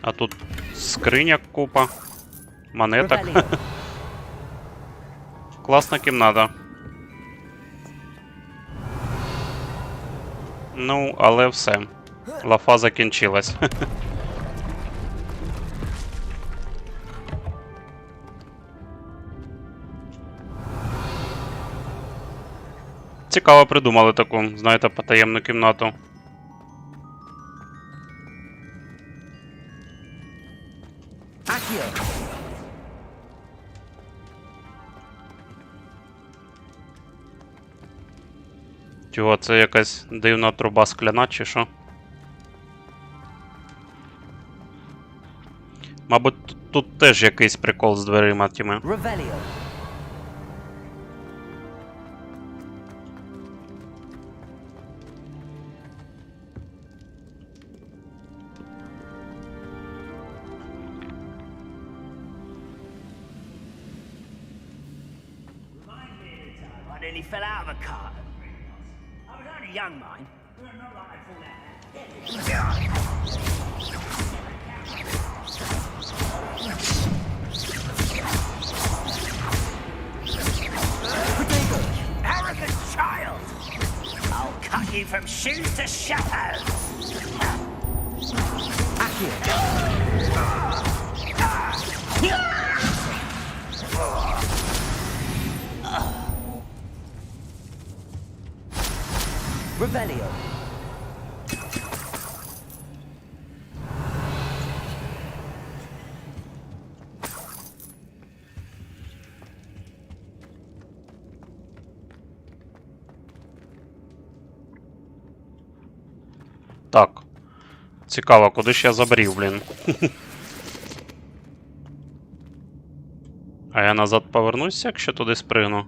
A: А тут скриня купа. Монеток. Класна кімната. Ну, але все. Лафа закінчилась. Цікаво придумали таку, знаєте, потаємну кімнату. Чого, це якась дивна труба скляна, чи що? Мабуть, тут теж якийсь прикол з дверима тими.
C: Revelio.
L: I nearly fell out of a cart. I was only young, mind. Not like I fall out. Arrogant child! I'll cut you from shoes to shadows!
C: Revelio.
A: Так. Цікаво, куди ж я забрів, блін. А я назад повернуся, якщо туди спригну?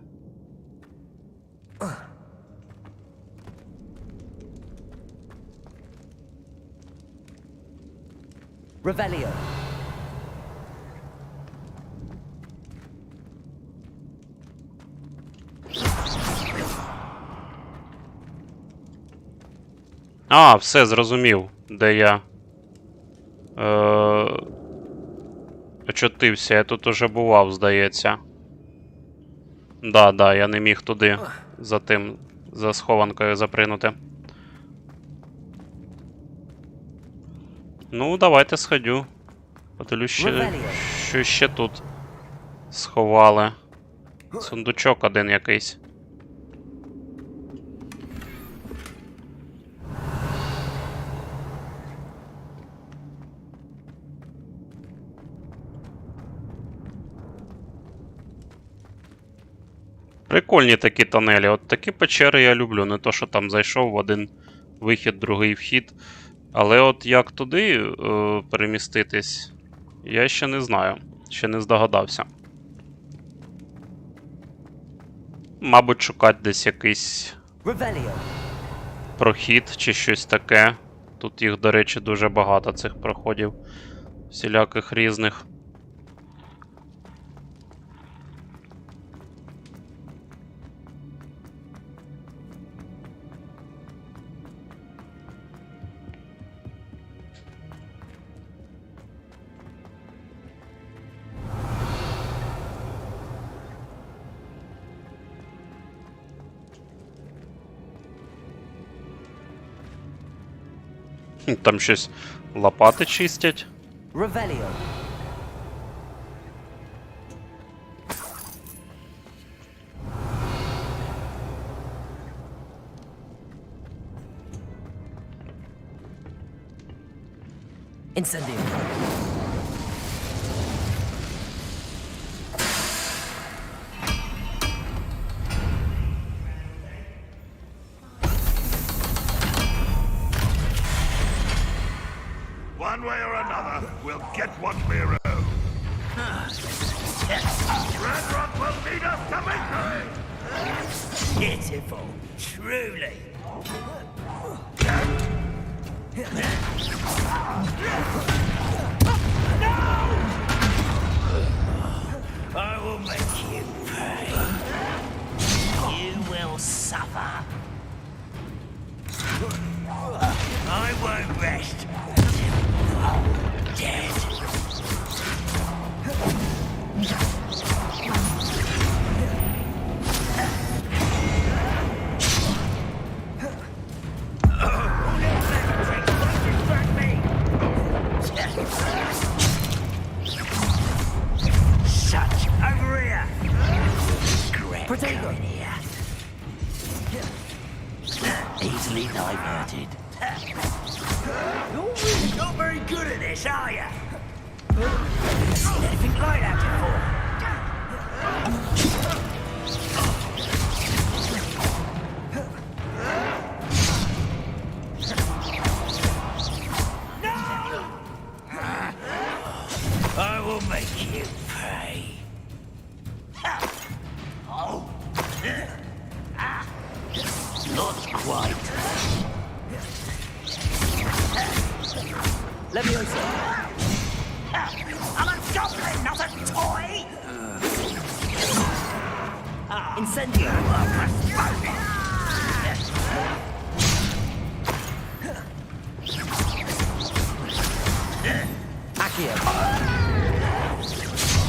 C: Revelio.
A: А, все, зрозумів, де я очутився. Я тут уже бував, здається. Да, я не міг туди за схованкою запринути. Ну, давайте сходю. Подивлюсь, що ще тут сховали. Сундучок один якийсь. Прикольні такі тонелі. От такі печери я люблю. Не то, що там зайшов в один вихід, другий вхід. Але от як туди переміститись, я ще не знаю. Ще не здогадався. Мабуть, шукати десь якийсь прохід чи щось таке. Тут їх, до речі, дуже багато, цих проходів. Всіляких різних. Там щось лопати чистять.
C: Revelio. Incendio.
J: One way or another, we'll get what we owe. Red Rock will lead us to victory!
L: Pitiful, truly. I will make you pay. You will suffer. I won't rest until you're dead. Such over here.
C: Protego.
L: Easily diverted. You're really not very good at this, are you? Haven't seen anything like that before. Not quite. Leviosa. I'm a goblin, not a toy! Incendio. Accio.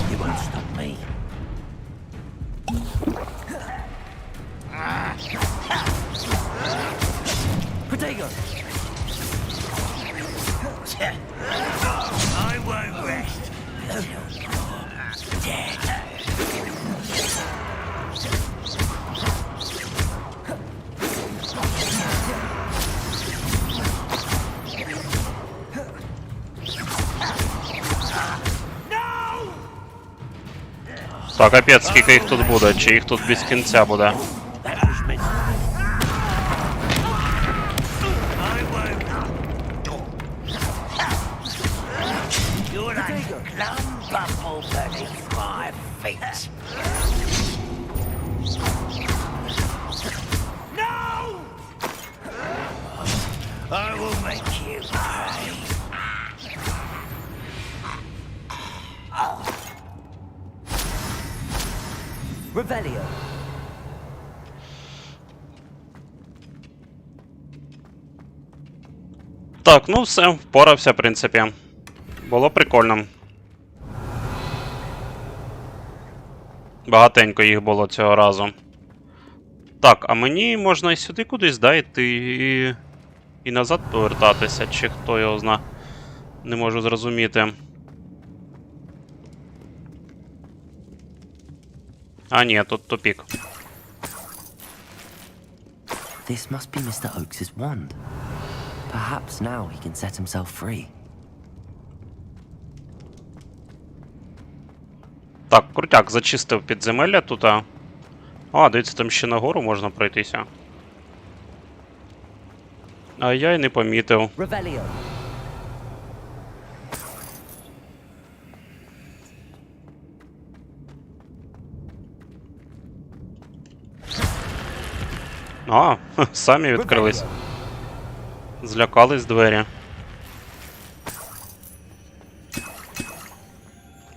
L: You won't stop me. Protego. I won't rest until you're dead.
A: Так, капець, скільки їх тут буде, чи їх тут без кінця буде.
L: I will make you pay. Revelio.
A: Так, ну все, впорався, в принципі. Було прикольно. Багатенько їх було цього разу. Так, а мені можна і сюди кудись, да, йти і назад повертатися, чи хто його зна. Не можу зрозуміти. А ні, тут тупік.
C: This must be Mr. Oakes's wand. Perhaps now he can set himself free.
A: Так, крутяк, зачистив підземелля тут. А, дивіться, там ще нагору можна пройтися. А я й не помітив.
L: Revelio.
A: А, самі відкрились. Злякались двері.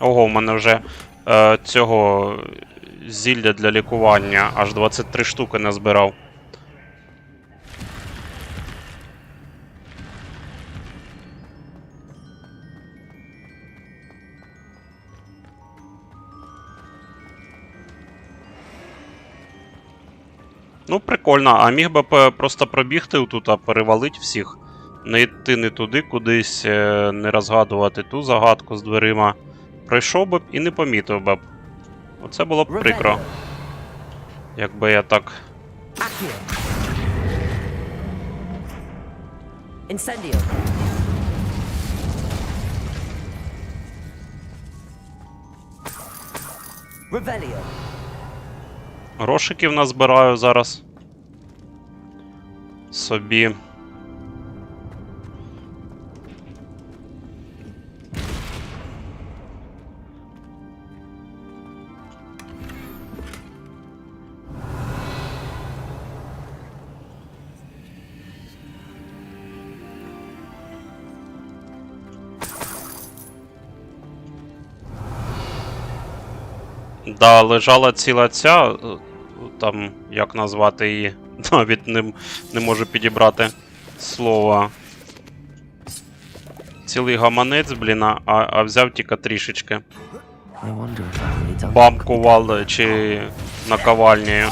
A: Ого, у мене вже цього зілля для лікування аж 23 штуки назбирав. Ну, прикольно, а міг би просто пробігти тут, а перевалити всіх. Не йти не туди кудись, не розгадувати ту загадку з дверима. Пройшов би б і не помітив би б. Оце було б прикро. Якби я так...
L: Incendio. Revelio.
A: Грошиків назбираю зараз. Собі. Да, лежала ціла ця, там, як назвати її, навіть не можу підібрати слово. Цілий гаманець, блін, а взяв тільки трішечки. Бамкували чи наковальнею.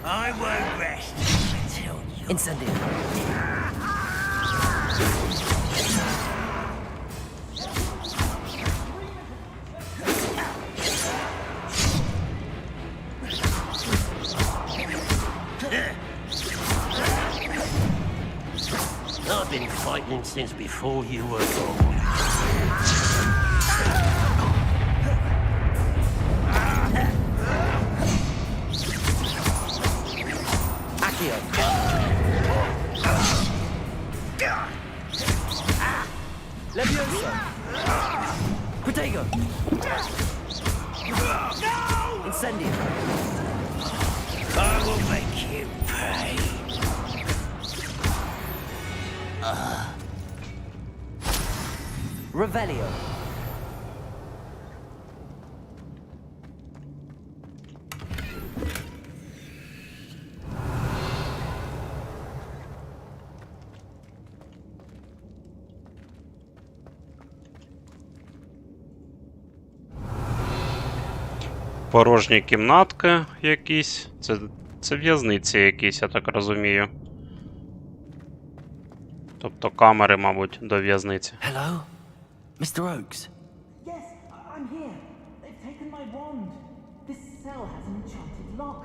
L: I won't rest until you... Incendio. I've been fighting since before you were born.
C: Levioso! Protego! Incendio!
L: I will make you pay.
C: Revelio!
A: Порожні кімнатки якісь. Це в'язниці якісь, я так розумію. Тобто камери, мабуть, до в'язниці.
C: Hello? Mr. Oakes?
M: Yes, I'm here. They've taken my wand. This cell has an enchanted lock.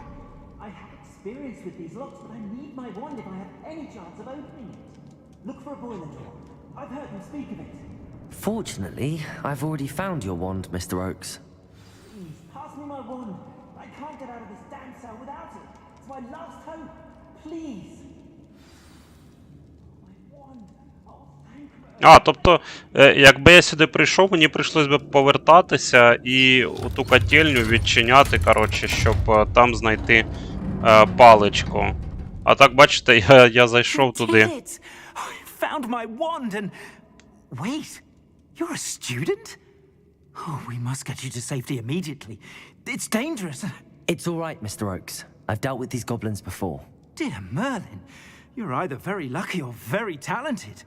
M: I have experience with these locks, but I need my wand if I have any chance of opening it. Look for a boiler door. I've heard them speak of it.
C: Fortunately, I've already found your wand, Mr. Oakes.
M: Please, pass me my wand. I can't get out of this damn cell without it. It's my last hope. Please.
A: А, тобто, якби я сюди прийшов, мені прийшлось би повертатися і оту котельню відчиняти, коротше, щоб там знайти паличку. А так, бачите, я зайшов туди.
M: Found my wand and... Wait, you're a student? Oh, we must get you to safety immediately. It's dangerous.
C: It's all right, Mr. Oakes. I've dealt with these goblins before.
M: Dear Merlin, you're either very lucky or very talented.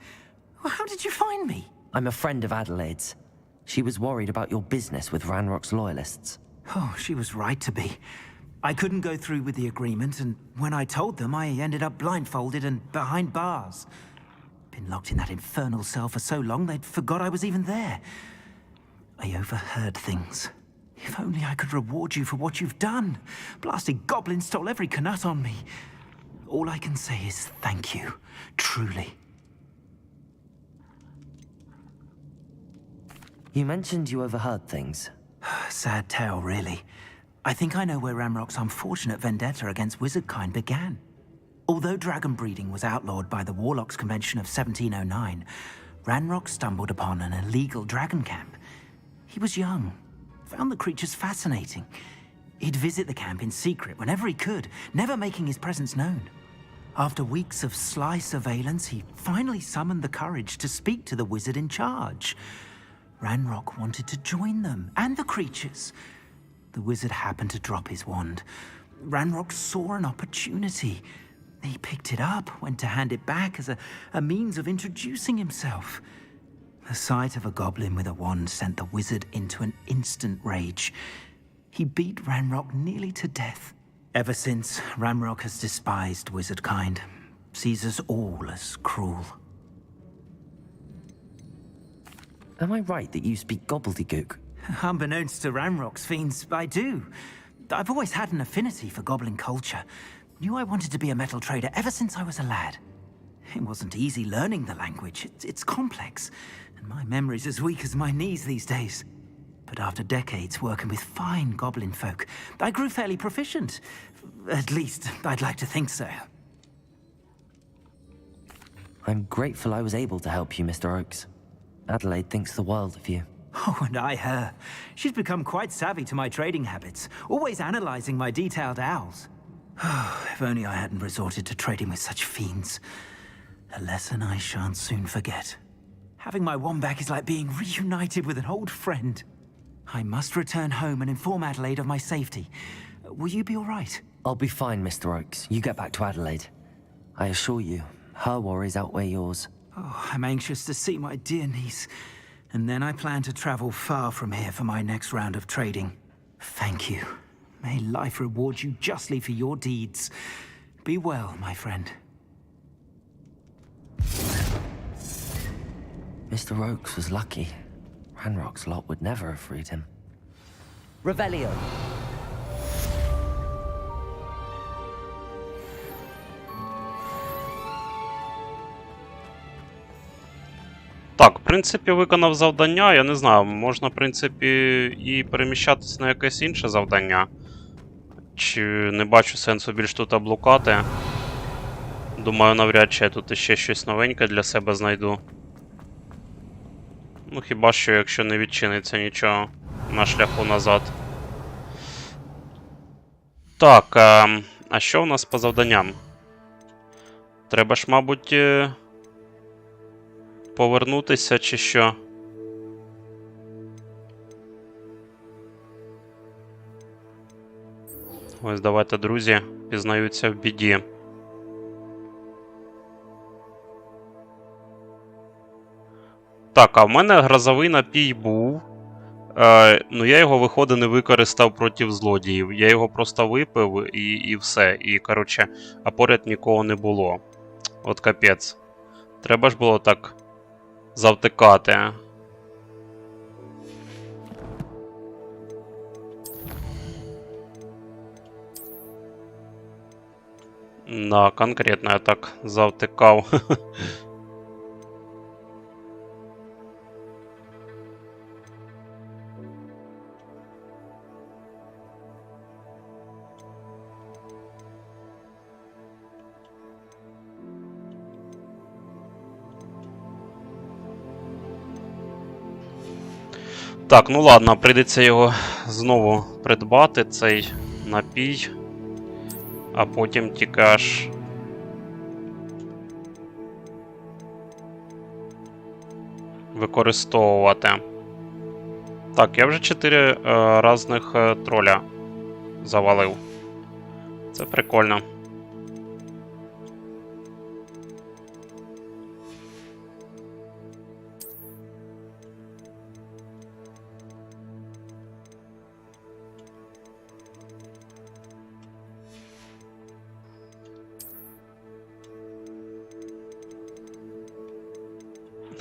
M: How did you find me?
C: I'm a friend of Adelaide's. She was worried about your business with Ranrock's loyalists.
M: Oh, she was right to be. I couldn't go through with the agreement, and when I told them, I ended up blindfolded and behind bars. Been locked in that infernal cell for so long, they'd forgot I was even there. I overheard things. If only I could reward you for what you've done. Blasted goblins stole every canut on me. All I can say is thank you, truly.
C: You mentioned you overheard things.
M: Sad tale, really. I think I know where Ranrock's unfortunate vendetta against wizardkind began. Although dragon breeding was outlawed by the Warlocks Convention of 1709, Ranrock stumbled upon an illegal dragon camp. He was young, found the creatures fascinating. He'd visit the camp in secret whenever he could, never making his presence known. After weeks of sly surveillance, he finally summoned the courage to speak to the wizard in charge. Ranrock wanted to join them, and the creatures. The wizard happened to drop his wand. Ranrock saw an opportunity. He picked it up, went to hand it back as a means of introducing himself. The sight of a goblin with a wand sent the wizard into an instant rage. He beat Ranrock nearly to death. Ever since, Ranrock has despised wizardkind, sees us all as cruel.
C: Am I right that you speak gobbledygook?
M: Unbeknownst to Ranrock's fiends, I do. I've always had an affinity for goblin culture. Knew I wanted to be a metal trader ever since I was a lad. It wasn't easy learning the language. It's complex, and my memory's as weak as my knees these days. But after decades working with fine goblin folk, I grew fairly proficient. At least, I'd like to think so.
C: I'm grateful I was able to help you, Mr. Oakes. Adelaide thinks the world of you.
M: Oh, and I her. She's become quite savvy to my trading habits, always analyzing my detailed owls. If only I hadn't resorted to trading with such fiends. A lesson I shan't soon forget. Having my wand back is like being reunited with an old friend. I must return home and inform Adelaide of my safety. Will you be all right?
C: I'll be fine, Mr. Oakes. You get back to Adelaide. I assure you, her worries outweigh yours.
M: Oh, I'm anxious to see my dear niece. And then I plan to travel far from here for my next round of trading. Thank you. May life reward you justly for your deeds. Be well, my friend.
C: Mr. Oakes was lucky. Ranrock's lot would never have freed him. Revelio!
A: Так, в принципі, виконав завдання. Я не знаю, можна, в принципі, і переміщатися на якесь інше завдання. Чи не бачу сенсу більш тут облукати. Думаю, навряд чи я тут ще щось новеньке для себе знайду. Ну, хіба що, якщо не відчиниться нічого на шляху назад. Так, а що у нас по завданням? Треба ж, мабуть, повернутися чи що? Ось, давайте, друзі, пізнаються в біді. Так, а в мене грозовий напій був. Ну, я його, виходить, не використав проти злодіїв. Я його просто випив і все. І, коротше, а поряд нікого не було. От капець. Треба ж було так завтикати. Да, конкретно я так завтикав. Так, ну ладно, прийдеться його знову придбати, цей напій. А потім тільки аж використовувати. Так, я вже 4 різних троля завалив. Це прикольно.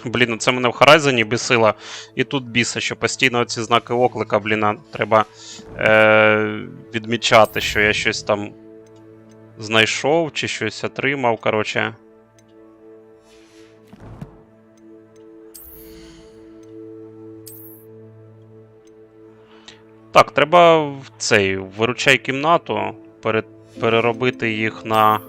A: Блін, ну це мене в Horizon бісило. І тут біса, що постійно ці знаки оклика, блін, треба відмічати, що я щось там знайшов чи щось отримав, коротше. Так, треба в цей, виручай кімнату, переробити їх на...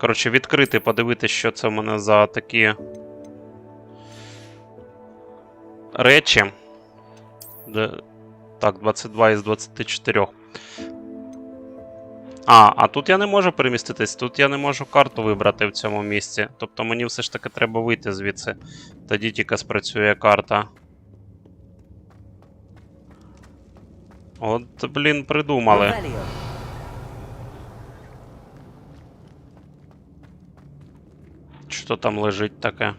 A: Коротше, відкрити, подивитися, що це в мене за такі речі. Так, 22 із 24. А тут я не можу переміститись, тут я не можу карту вибрати в цьому місці. Тобто мені все ж таки треба вийти звідси. Тоді тільки спрацює карта. От, блін, придумали. Що там лежить таке?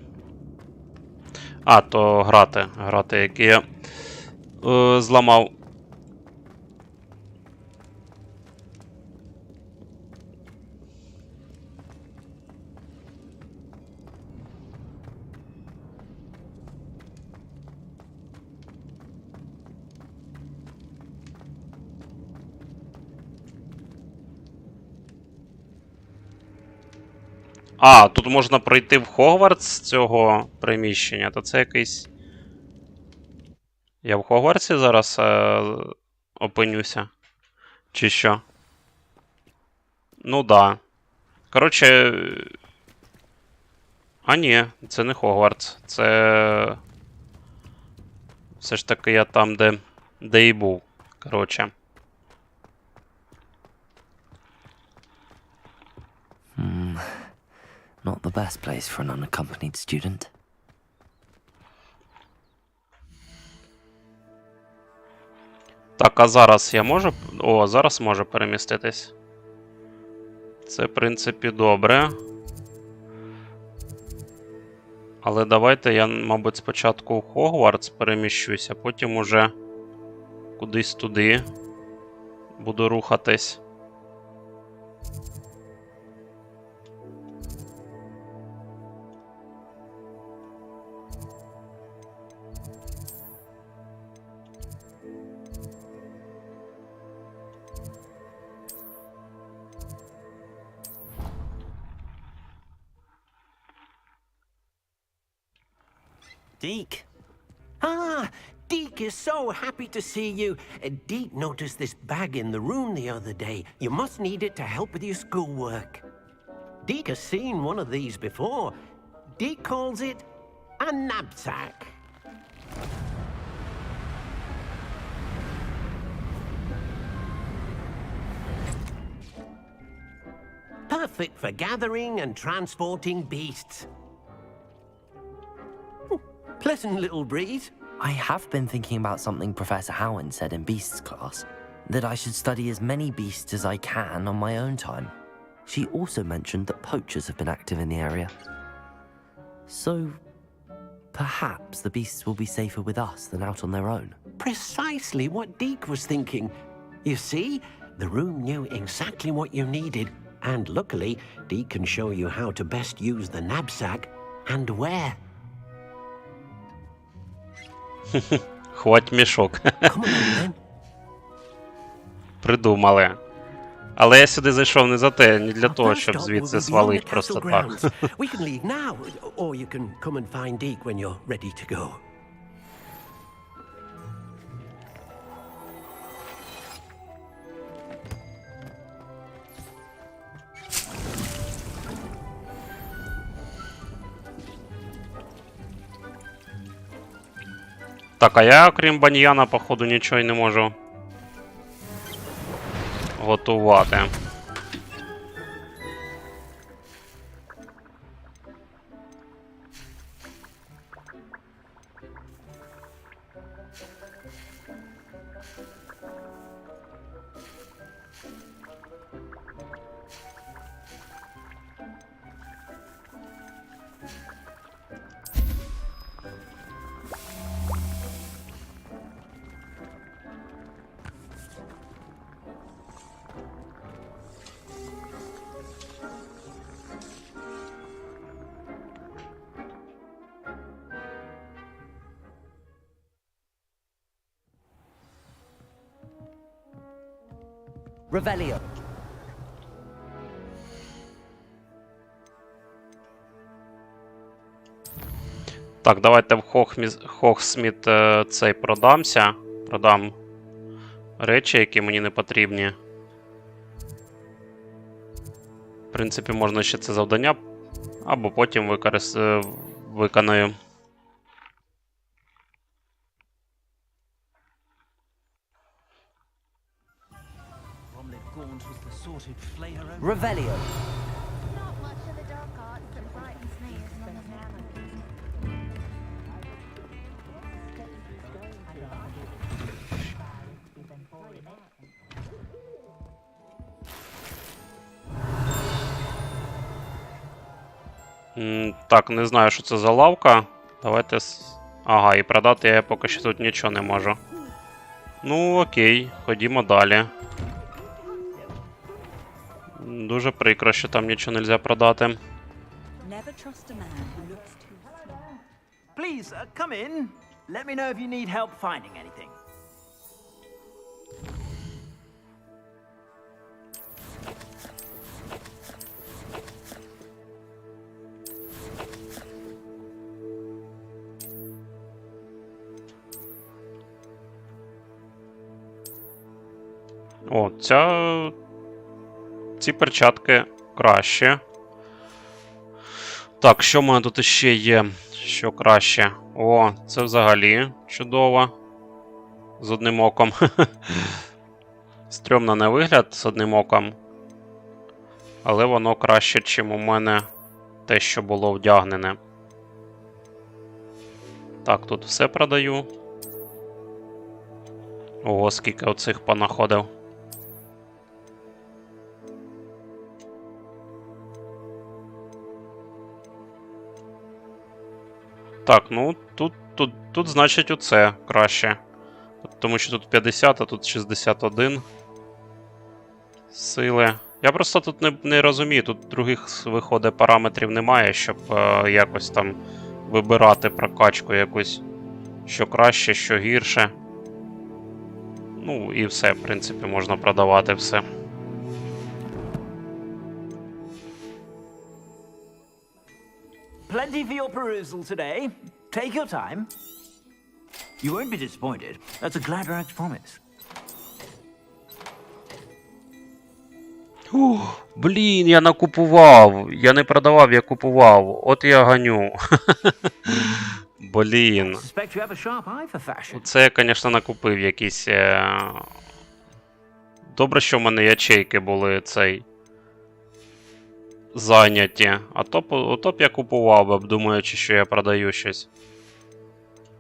A: А, то грати, які я зламав. А, тут можна пройти в Хогвартс з цього приміщення, то це якийсь... Я в Хогвартсі зараз опинюся? Чи що? Ну да. Коротше... А ні, це не Хогвартс. Це... Все ж таки я там, де і був. Коротше.
C: Not the best place for an unaccompanied student.
A: Так, а зараз я можу... О, зараз можу переміститись. Це, в принципі, добре. Але давайте я, мабуть, спочатку в Хогвартс переміщуся, потім уже кудись туди буду рухатись.
L: Deke. Ah, Deke is so happy to see you. Deke noticed this bag in the room the other day. You must need it to help with your schoolwork. Deke has seen one of these before. Deke calls it a knapsack. Perfect for gathering and transporting beasts. Pleasant little breeze.
C: I have been thinking about something Professor Howard said in Beasts class, that I should study as many beasts as I can on my own time. She also mentioned that poachers have been active in the area. So, perhaps the beasts will be safer with us than out on their own.
L: Precisely what Deke was thinking. You see, the room knew exactly what you needed, and luckily, Deke can show you how to best use the knapsack and where.
A: Хвать мішок.
L: Come on, then.
A: Придумали. Але я сюди зайшов не за те, не для того, щоб звідси свалить просто так.
L: We can leave now, or you can come and find Deke when you're ready to go.
A: Так, а я, окрім баньяна, походу, нічого й не можу готувати.
C: Revelio.
A: Так, давайте в Хогсміт цей продамся. Продам речі, які мені не потрібні. В принципі, можна ще це завдання, або потім виконаю.
C: Revelio.
H: Not much of the dark arts that frightens me as long as Mama
A: Так, не знаю, що це за лавка. Давайте... Ага, і продати я поки що тут нічого не можу. Ну, окей, ходімо далі. Дуже прикро, що там нічого не можна продати.
M: Please, come in. Let me know if you need help finding anything.
A: О, ці перчатки краще. Так, що в мене тут ще є? Що краще? О, це взагалі чудово. З одним оком. Стрьомно на вигляд з одним оком. Але воно краще, чим у мене те, що було вдягнене. Так, тут все продаю. Ого, скільки оцих понаходив. Так, ну, тут значить оце краще. Тому що тут 50, а тут 61 сили. Я просто тут не розумію, тут других, виходить, параметрів немає, щоб якось там вибирати прокачку якусь, що краще, що гірше. Ну, і все, в принципі, можна продавати все.
M: Plenty for your perusal today. Take your time. You won't be disappointed. That's a glad rag's promise.
A: Блін, я накупував. Я не продавав, я купував. От я ганю. Блін. Це я, звісно, накупив якісь... Добре, що в мене ячейки були зайняті. А то б я купував би, думаючи, що я продаю щось.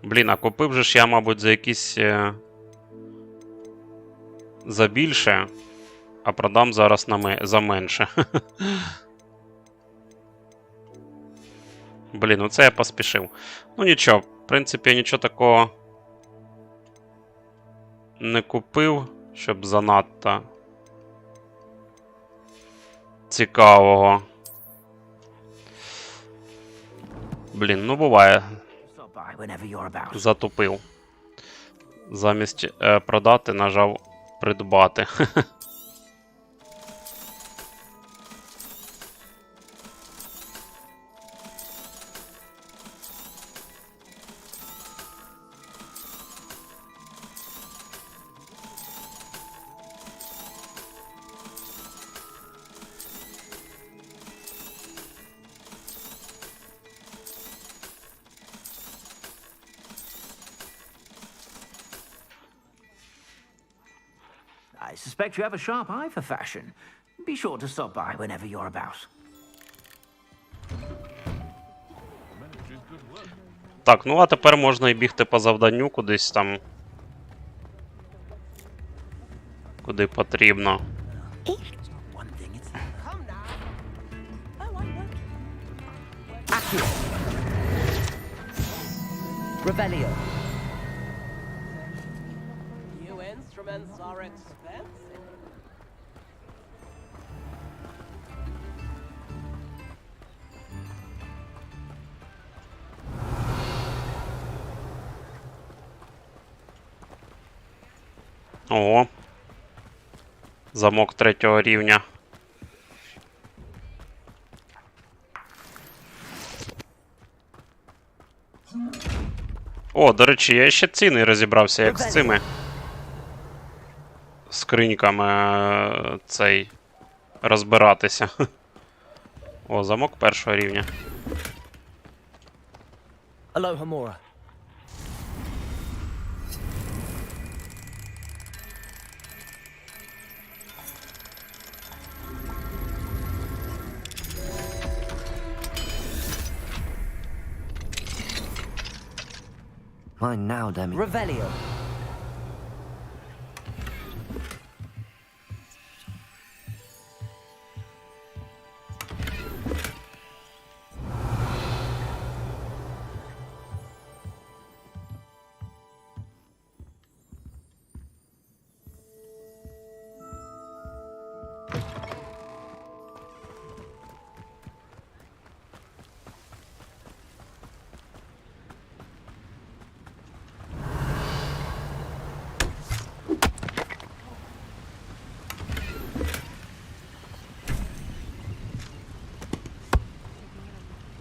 A: Блін, а купив же ж я, мабуть, за якісь... за більше, а продам зараз за менше. Блін, ну це я поспішив. Ну нічого, в принципі, я нічого такого не купив, щоб занадто цікавого. Блін, ну буває. Затупив. Замість продати нажав придбати.
M: I suspect you have a sharp eye for fashion. Be sure to stop by whenever you're about.
A: Так, ну а тепер можна і бігти по завданню кудись там. Куди потрібно.
N: Revelio.
O: New instruments are expensive.
A: Ого. Замок 3-го рівня. О, до речі, я ще ці не розібрався, як з цими скриньками розбиратися. О, замок 1-го рівня.
N: Aloha Mora.
C: Mine now, Demi.
N: Revelio.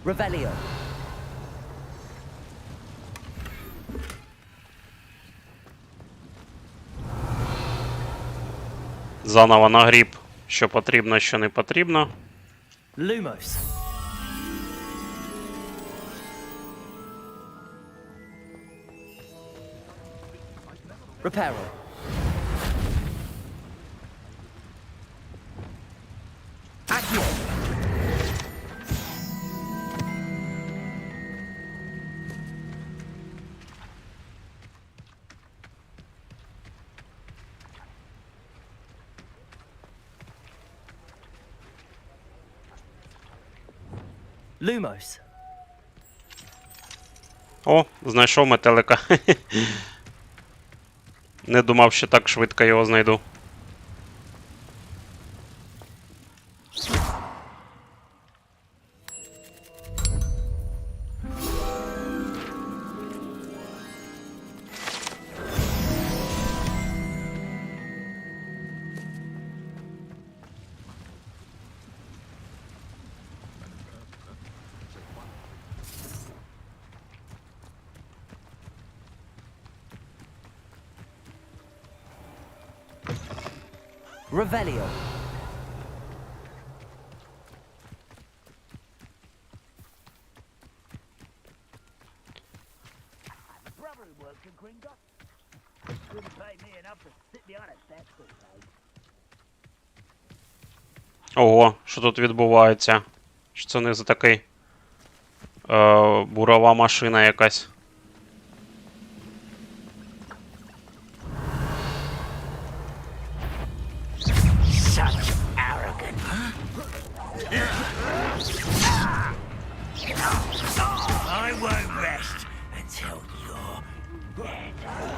N: Revelio.
A: Заново нагріб, що потрібно, що не потрібно.
N: Lumos. Reparo. Accio. Lumos.
A: О, знайшов метелика. Не думав, що так швидко його знайду.
N: Revelio.
A: Ого, що тут відбувається? Що це не за такий бурова машина якась?
L: Such arrogance. I won't rest until you're dead.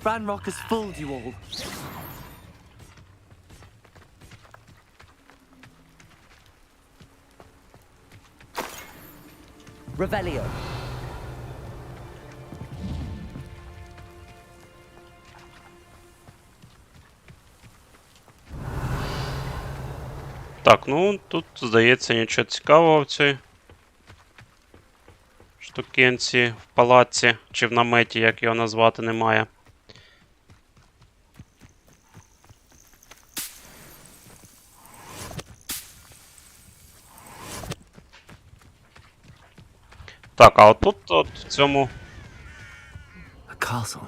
N: Ranrock has fooled you all. Revelio.
A: Так, ну тут, здається, нічого цікавого в цій штукенці в палаці чи в наметі, як його назвати, немає. Так, а отут, от в цьому...
C: A castle.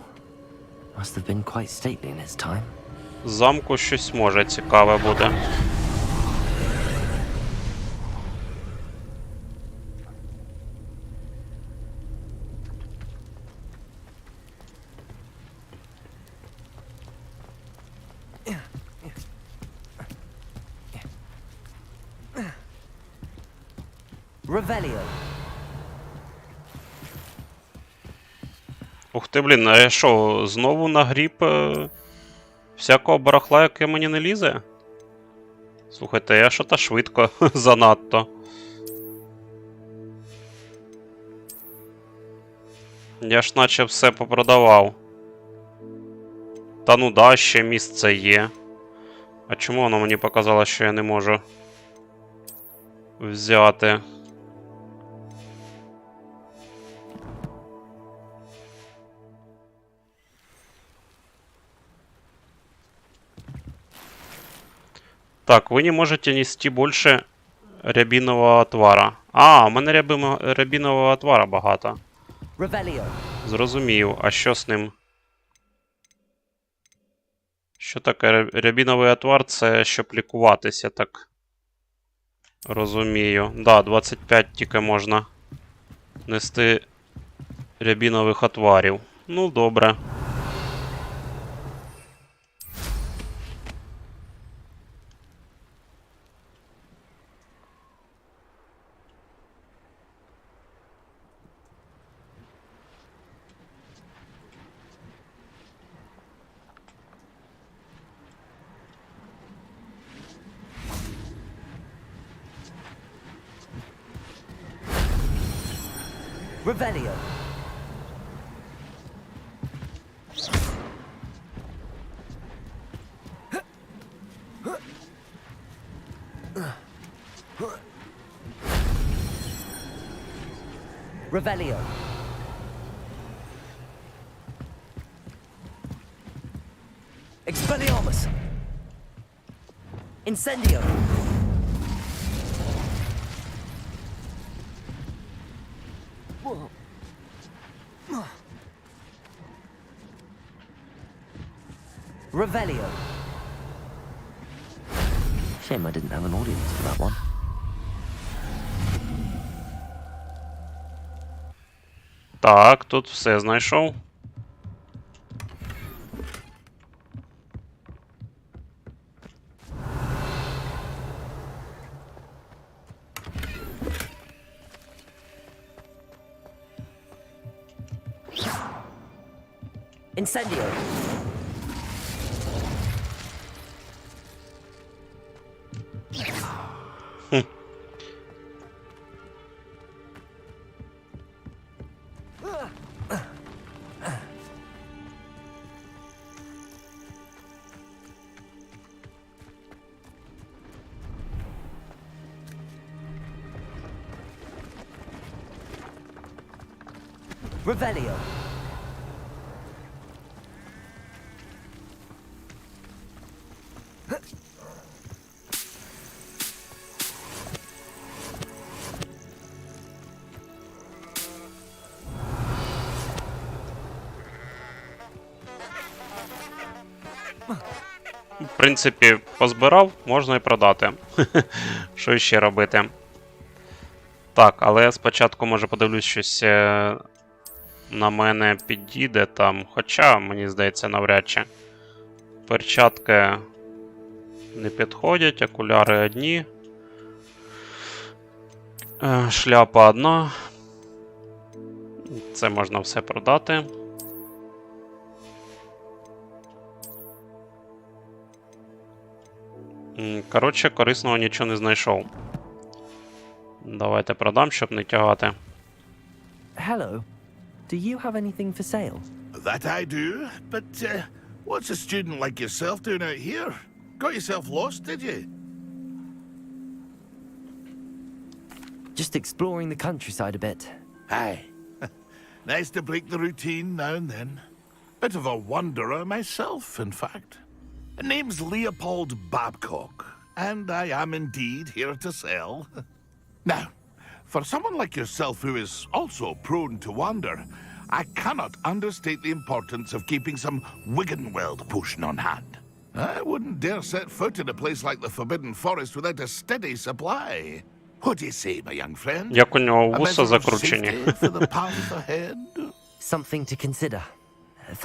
C: Must have been quite stately in its time.
A: Замку щось може цікаве буде.
N: Revelio.
A: Ух ти, блін, а я що, знову нагріб всякого барахла, яке мені не лізе? Слухайте, я що-то швидко занадто. Я ж наче все попродавав. Та ну да, ще місце є. А чому воно мені показало, що я не можу взяти? Так, вы не можете нести больше рябинового отвара. А, у мене рябинового отвара багато.
N: Revelio.
A: Зрозумів. А що з ним? Що таке рябиновий отвар? Це щоб лікуватися, так. Розумію. Да, 25 тільки можна нести рябинових отварів. Ну, добре.
N: Revelio. Revelio. Expelliarmus. Incendio. Revelio.
C: Shame I didn't have an audience for that one.
A: Так, тут все знайшов.
N: Incendio. Revelio.
A: принципі, позбирав, можна і продати. Що ще робити? Так, але спочатку, може, подивлюсь, щось на мене підійде там. Хоча, мені здається, навряд чи. Перчатки не підходять, окуляри одні. Шляпа одна. Це можна все продати. Коротше, корисного нічого не знайшов. Давайте продам, щоб не тягати.
N: Hello. Do you have anything for sale?
J: That I do, but what's a student like yourself doing out here? Got yourself lost, did you?
N: Just exploring the countryside a bit.
J: Aye. Nice to break the routine now and then. Bit of a wanderer myself, in fact. Name's Leopold Babcock, and I am indeed here to sell. Now, for someone like yourself who is also prone to wander, I cannot understate the importance of keeping some Wiggenweld potion on hand. I wouldn't dare set foot in a place like the Forbidden Forest without a steady supply. What do you say, my young friend?
A: Як у нього
J: A
A: вуса
J: measure of
A: закручені.
J: safety for the path ahead?
N: Something to consider.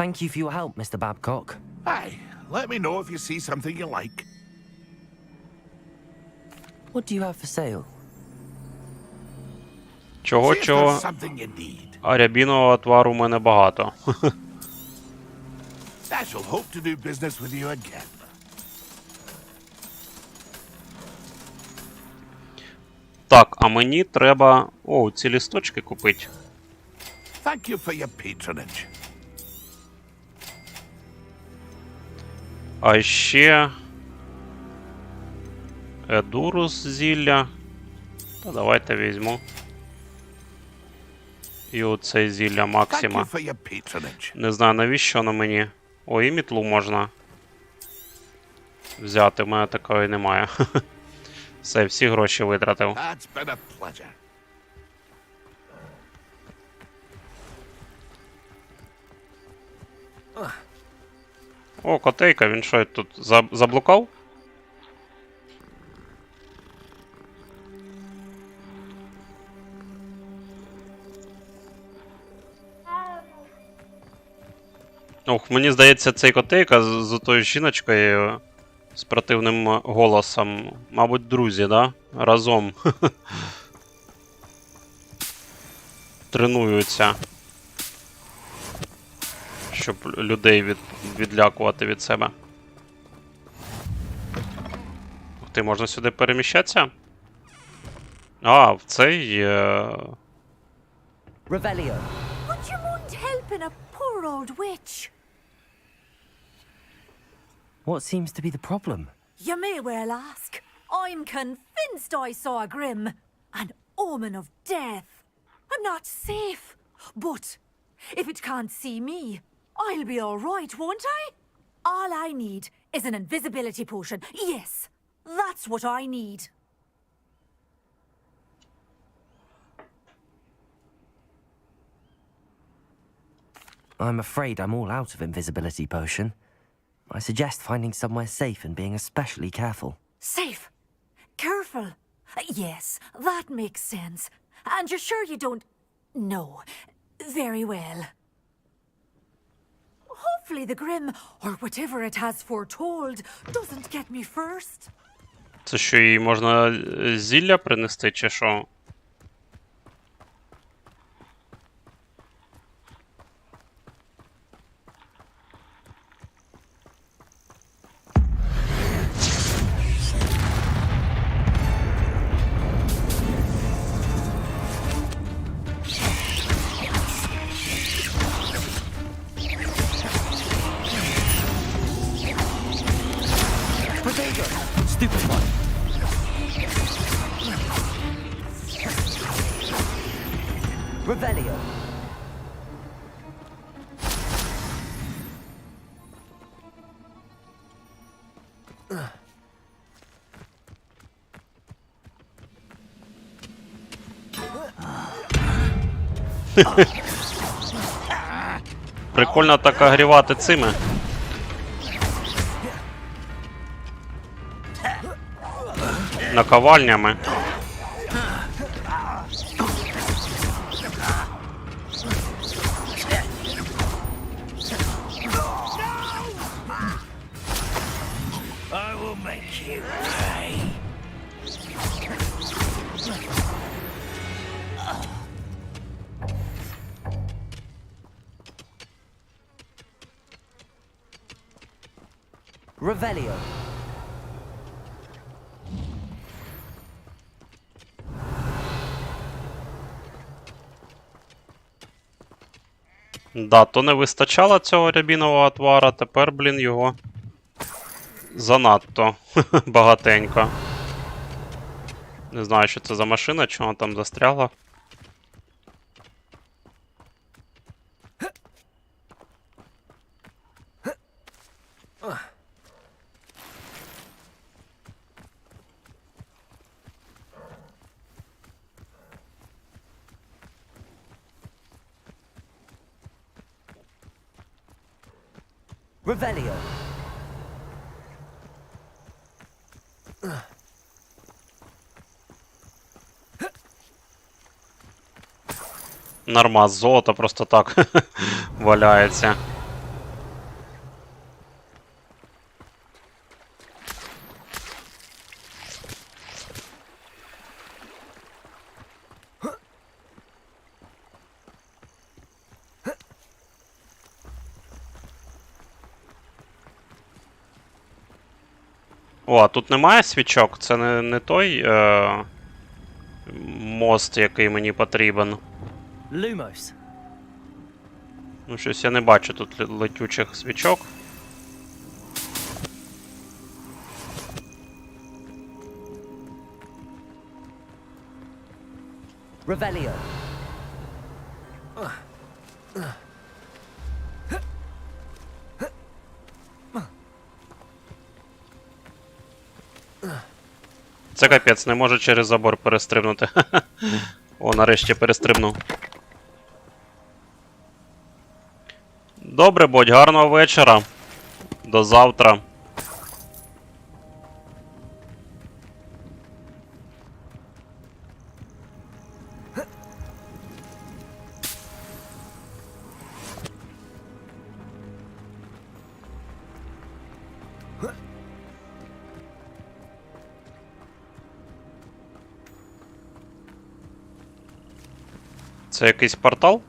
N: Thank you for your help, Mr. Babcock.
J: Aye, let me know if you see something you like.
N: What do you have for sale?
A: Чого-чого,
J: See if there's something you need.
A: а рябінового отвару у мене багато.
J: I shall hope to do business with you again.
A: Так, а мені треба... О, ці лісточки купити.
J: Thank you for your patronage.
A: А ще... Едурус зілля. Та давайте візьму. І оце зілля
J: Thank
A: Максима.
J: you for your patronage.
A: Не знаю, навіщо воно мені. О, і мітлу можна взяти, в мене такої немає. Все, всі гроші витратив.
J: That's been a pleasure.
A: О, котейка, він що тут заблукав? Ох, мені здається, цей котейка з тою жіночкою з противним голосом. Мабуть, друзі, да? Разом. Тренуються. Щоб людей відлякувати від себе. Ух ти, можна сюди переміщатися? А, в цей...
N: Revelio.
G: Would you mind helping a poor old witch?
N: What seems to be the problem?
G: You may well ask. I'm convinced I saw a grim, an omen of death. I'm not safe, but if it can't see me, I'll be all right, won't I? All I need is an invisibility potion. Yes, that's what I need.
C: I'm afraid I'm all out of invisibility potion. I suggest finding somewhere safe and being especially careful.
G: Safe. Careful. Yes, that makes sense. And you're sure you don't... No. Very well. Hopefully the Grim, or whatever it has foretold, doesn't get me first.
A: Це що, їй можна зілля принести, чи що?
N: Stupefy. Revelio.
A: Прикольно так огрівати цими. наковальнями.
J: I will make you pay.
N: Revelio.
A: Да, то не вистачало цього рябінового отвара, тепер, блін, його занадто багатенько. Не знаю, що це за машина, чого вона там застрягла.
N: Revelio.
A: Нормас, золото просто так валяється. О, а тут немає свічок? Це не той мост, який мені потрібен.
N: Lumos.
A: Ну, щось я не бачу тут летючих свічок.
N: Revelio.
A: Це капець, не можу через забор перестрибнути. О, нарешті перестрибнув. Добре, будь, гарного вечора. До завтра. Це якийсь портал?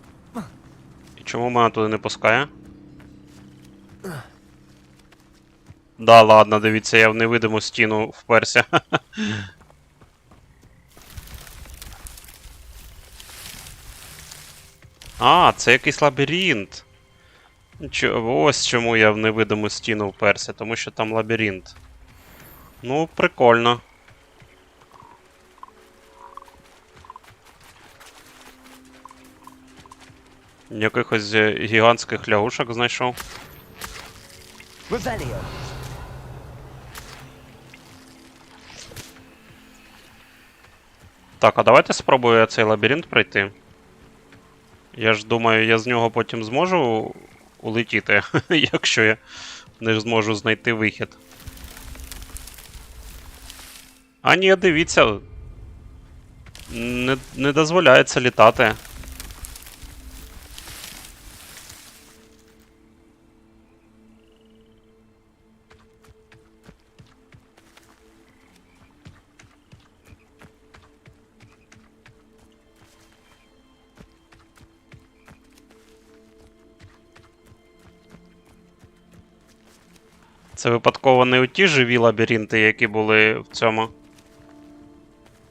A: І чому мене туди не пускає? Да, ладно, дивіться, я в невидиму стіну вперся. А, це якийсь лабіринт. Ось чому я в невидиму стіну вперся, тому що там лабіринт. Ну, прикольно. Якихось гігантських лягушок знайшов.
N: Revelio.
A: Так, а давайте спробую цей лабіринт пройти. Я ж думаю, я з нього потім зможу улетіти, якщо я не зможу знайти вихід. А ні, дивіться. Не дозволяється літати. Це випадково не ті живі лабіринти, які були в цьому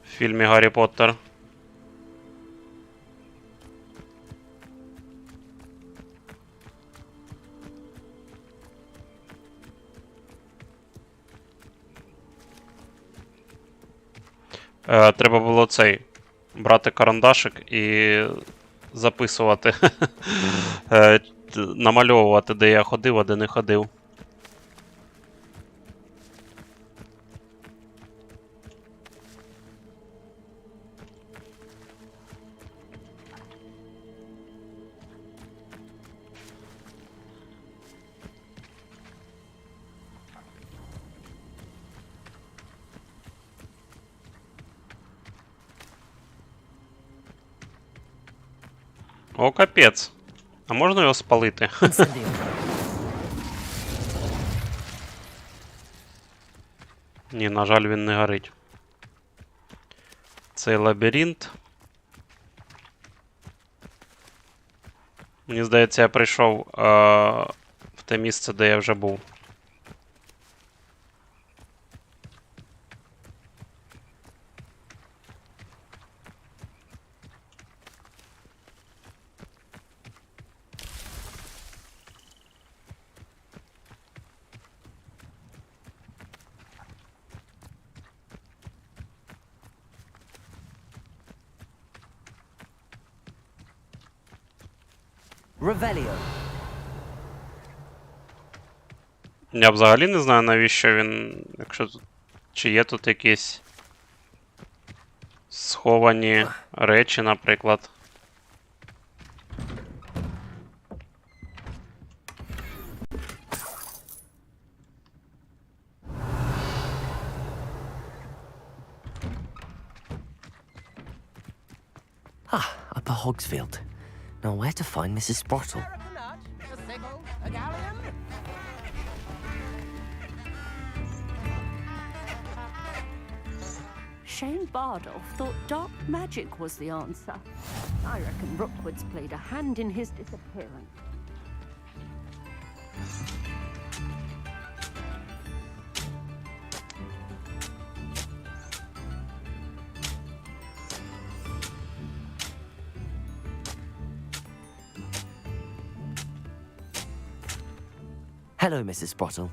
A: фільмі Гаррі Поттер. Треба було брати карандашик і записувати, намальовувати, де я ходив, а де не ходив. О, капець. А можна його спалити? Ні, на жаль, він не горить. Цей лабіринт. Мені здається, я прийшов в те місце, де я вже був.
N: Ревеліо.
A: Я взагалі не знаю, навіщо він, якщо тут, чи є тут якісь сховані речі, наприклад.
C: Ah, Upper Hogsfield. Now where to find Mrs. Sprottle?
P: Shane Bardolph thought dark magic was the answer. I reckon Rookwood's played a hand in his disappearance.
C: Hello, Mrs. Sprottle.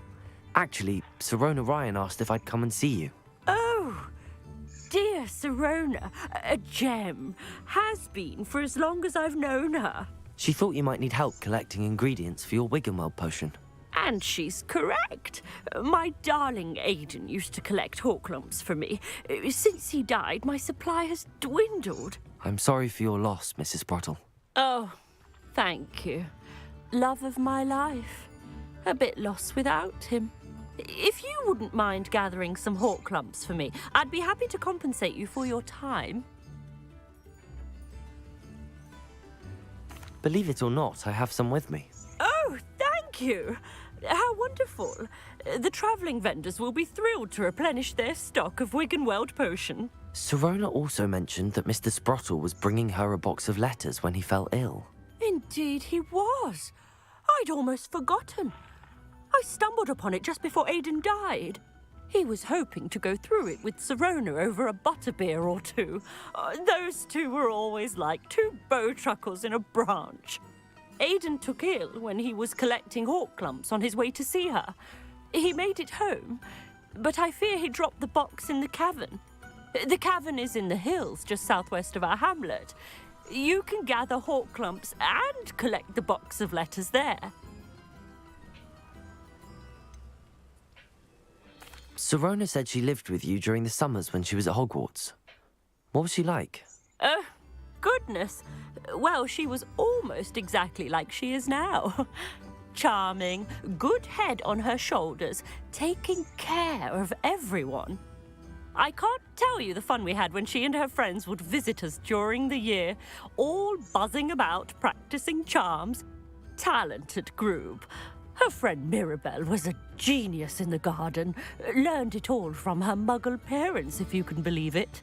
C: Actually, Sirona Ryan asked if I'd come and see you.
P: Oh, dear Sirona, a gem. Has been for as long as I've known her.
C: She thought you might need help collecting ingredients for your Wiggenweld potion.
P: And she's correct. My darling Aidan used to collect Hawklumps for me. Since he died, my supply has dwindled.
C: I'm sorry for your loss, Mrs. Sprottle.
P: Oh, thank you. Love of my life. A bit lost without him. If you wouldn't mind gathering some Hawklumps for me, I'd be happy to compensate you for your time.
C: Believe it or not, I have some with me.
P: Oh, thank you. How wonderful. The travelling vendors will be thrilled to replenish their stock of Wiggenweld potion.
C: Sirona also mentioned that Mr. Sprottle was bringing her a box of letters when he fell ill.
P: Indeed he was. I'd almost forgotten. I stumbled upon it just before Aidan died. He was hoping to go through it with Sirona over a butterbeer or two. Those two were always like two bowtruckles in a branch. Aidan took ill when he was collecting Hawklumps on his way to see her. He made it home, but I fear he dropped the box in the cavern. The cavern is in the hills just southwest of our hamlet. You can gather Hawklumps and collect the box of letters there.
C: Sirona said she lived with you during the summers when she was at Hogwarts. What was she like?
P: Goodness. Well, she was almost exactly like she is now. Charming, good head on her shoulders, taking care of everyone. I can't tell you the fun we had when she and her friends would visit us during the year, all buzzing about, practicing charms. Talented group. Her friend Mirabelle was a genius in the garden. Learned it all from her muggle parents, if you can believe it.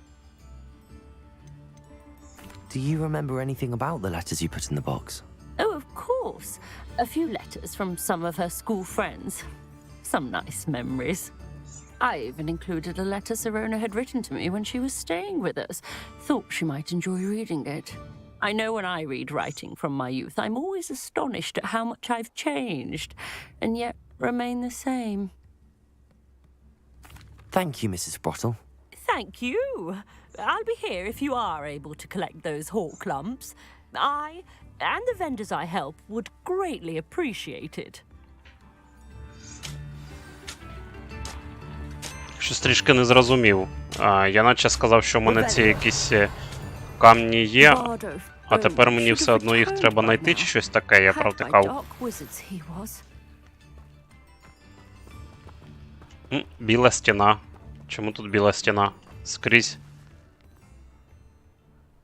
C: Do you remember anything about the letters you put in the box?
P: Oh, of course. A few letters from some of her school friends. Some nice memories. I even included a letter Sirona had written to me when she was staying with us. Thought she might enjoy reading it. I know when I read writing from my youth, I'm always astonished at how much I've changed, and yet remain the same.
C: Thank you, Mrs. Sprottle.
P: Thank you. I'll be here if you are able to collect those Hawklumps. I, and the vendors I help, would greatly appreciate it.
A: Щось трішки не зрозумів. Я наче сказав, що в мене ці якісь камні є, а тепер мені все одно їх треба знайти чи щось таке, я провтикав. Біла стіна. Чому тут біла стіна? Скрізь.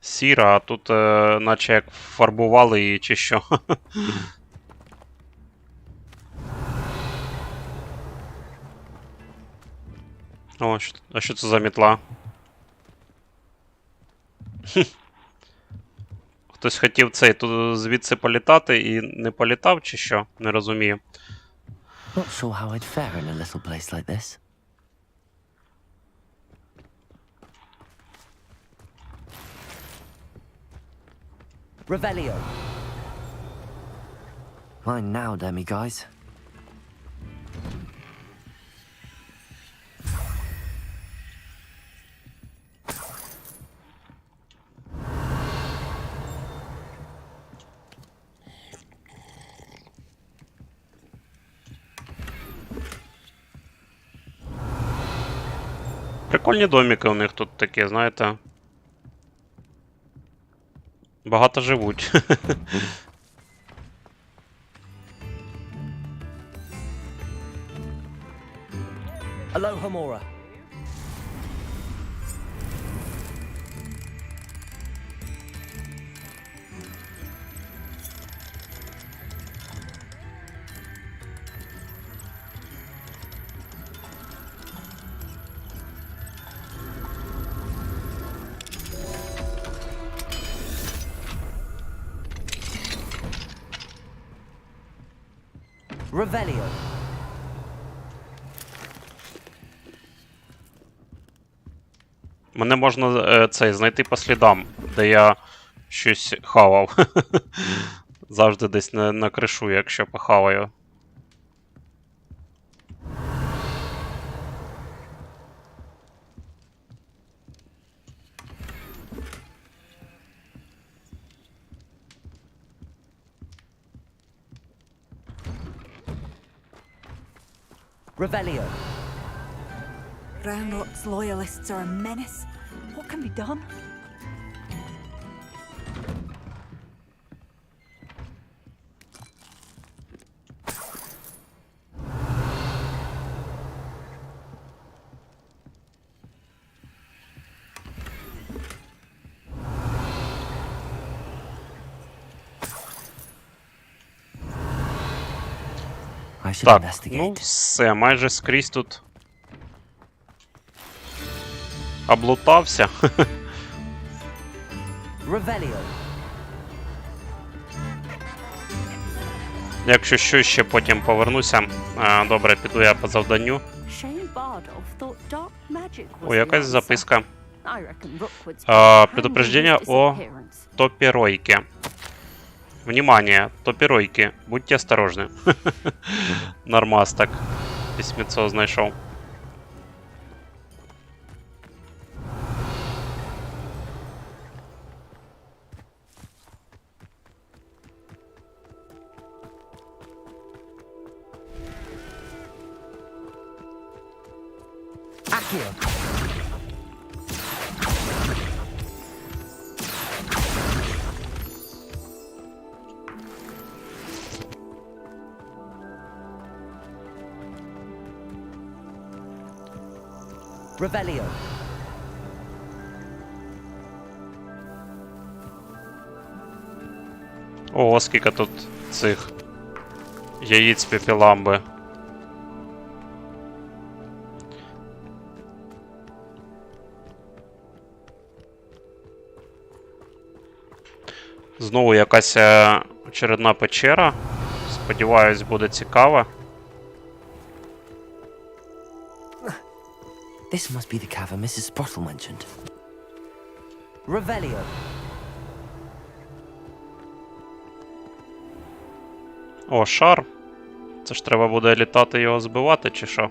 A: сіра, а тут наче як фарбували її чи що. О, а що це за мітла? Хтось хотів тут звідси політати і не політав, чи що? Не розумію.
C: Not sure how I'd fare in a little place like this. Revelio. Mine now, demi-guys.
A: Прикольні домики у них тут такі, знаєте. Багато живуть.
N: Aloha Mora. Revelio.
A: Мене можна знайти по слідам, де я щось хавав. Завжди десь на кришу, якщо похаваю.
N: Revelio.
G: Ramrot's loyalists are a menace. What can be done?
A: Так, ну все, майже скрізь тут облутався. Якщо що, ще потім повернуся. Добре, піду я по завданню. О, якась записка. Предупреждение о топиройке. Внимание, топиройки, будьте осторожны. Нормас так. Письмецо знайшов.
N: Revelio.
A: О, скільки тут цих яїць пепеламби. Знову якась очередна печера. Сподіваюсь, буде цікаво.
C: This must be the cavern Mrs. Sprottle mentioned.
N: Revelio.
A: О, шар. Це ж треба буде літати його збивати, чи що?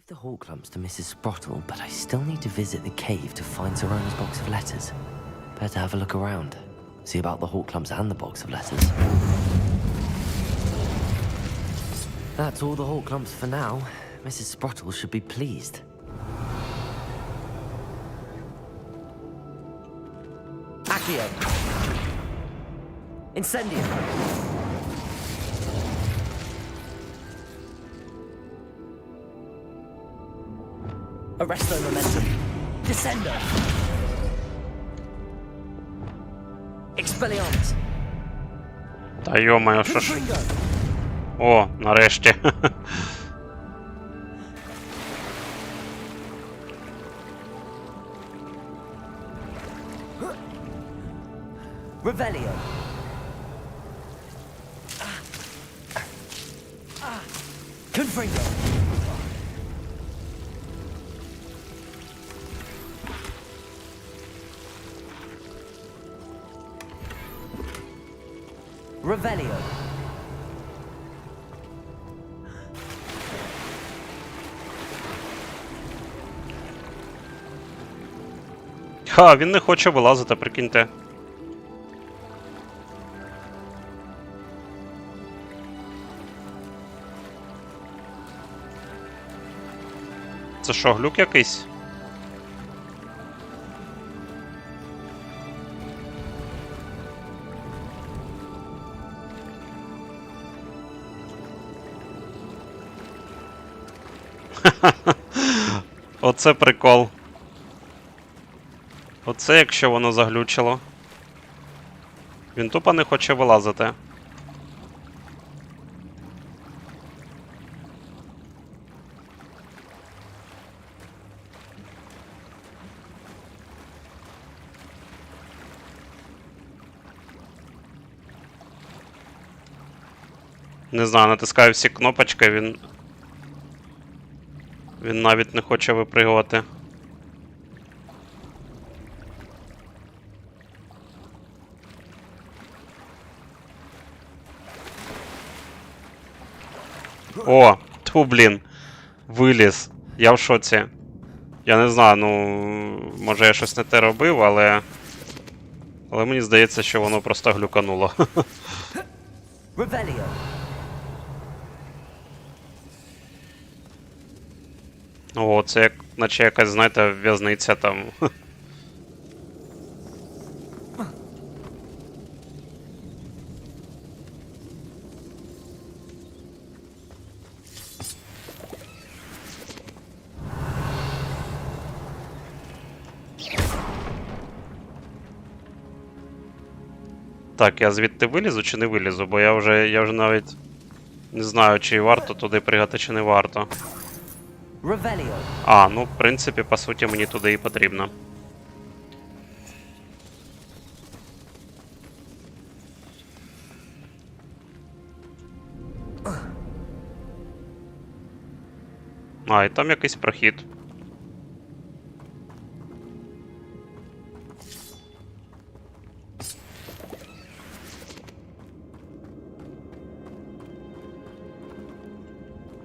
C: The Hawklumps to Mrs. Sprottle, but I still need to visit the cave to find Zerona's box of letters. Better have a look around. See about the Hawklumps and the box of letters. That's all the Hawklumps for now.
N: Mrs. Sprottle should be pleased. Accio! Incendio! Arresto momentum! Descendo! Expelliarmus!
A: Та йо-моє, що ж. О, нарешті.
N: Revelio! Confringo! Revelio!
A: Ха, він не хоче вилазити, прикиньте. Це що, глюк якийсь? Оце прикол. Оце якщо воно заглючило. Він тупо не хоче вилазити. Не знаю, натискаю всі кнопочки, він навіть не хоче випригувати. О, тьфу, блін. Виліз. Я в шоці. Я не знаю, ну, може я щось не те робив, але мені здається, що воно просто глюкануло. О, це як, наче якась, знаєте, в'язниця там. Так, я звідти вилізу чи не вилізу, бо я вже навіть не знаю, чи варто туди пригати, чи не варто. А, ну, в принципі, по суті, мені туди і потрібно. А, і там якийсь прохід.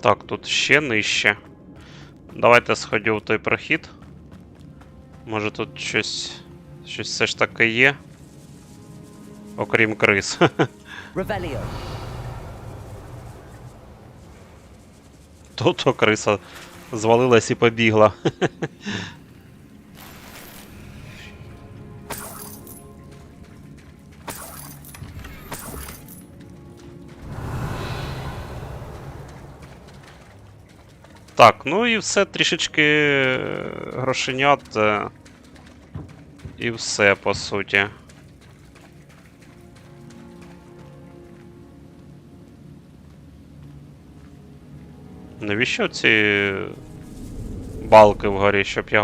A: Так, тут ще нижче. Давайте сходю в той прохід. Може тут щось все ж таки є. Окрім крис. Тут криса звалилась і побігла. Так, ну і все, трішечки грошенят. І все, по суті. Навіщо ці балки вгорі, щоб я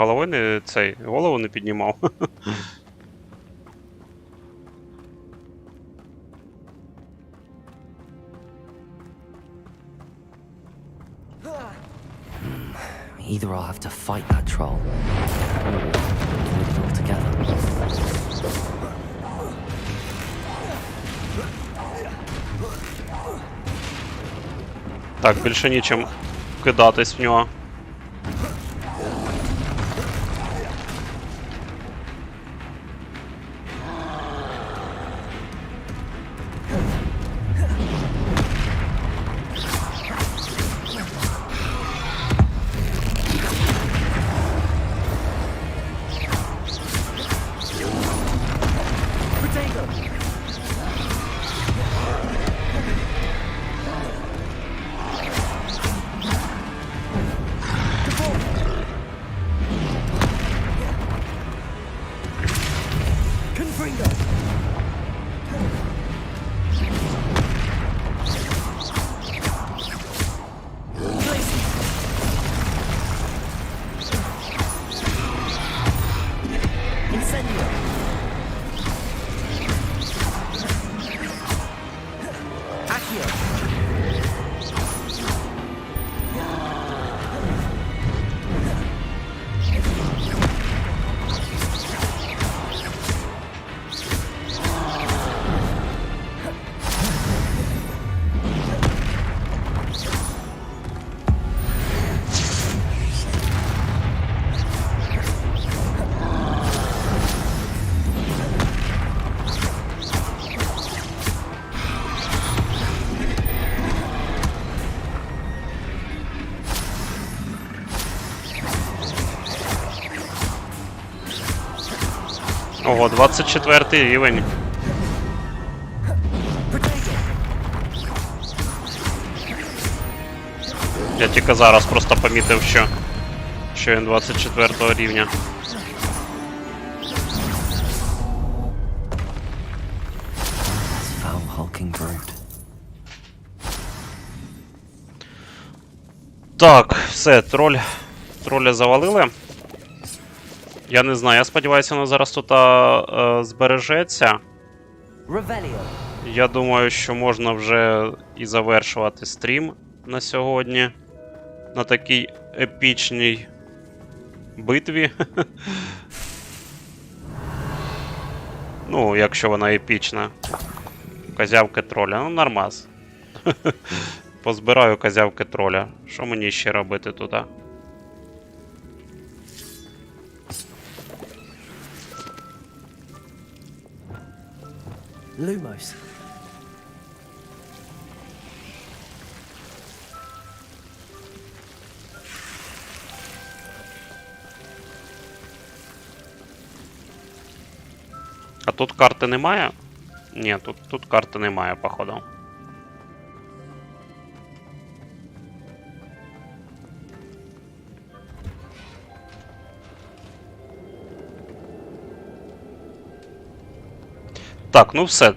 A: голову не піднімав?
N: Either I'll have to fight that troll, or avoid it altogether.
A: Так, більше нічим кидатись в нього. Ого, 24 рівень. Я тільки зараз просто помітив, що він 24 рівня. Так, все, троля завалили. Я не знаю, я сподіваюся, воно зараз тут збережеться. Я думаю, що можна вже і завершувати стрім на сьогодні. На такій епічній битві. Ну, якщо вона епічна. Козявки троля, ну нормас. Позбираю козявки троля. Що мені ще робити тут?
N: Lumos.
A: А тут карти немає? Ні, тут карти немає, походу. Так, ну все.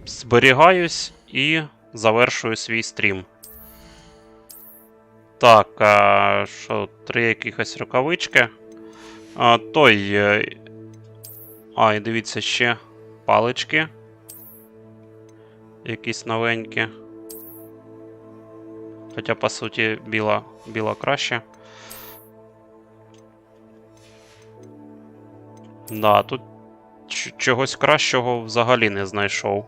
A: Зберігаюсь і завершую свій стрім. Так, що, 3 якихось рукавички. І дивіться, ще палички. Якісь новенькі. Хоча, по суті, біла краще. Да, тут чогось кращого взагалі не знайшов.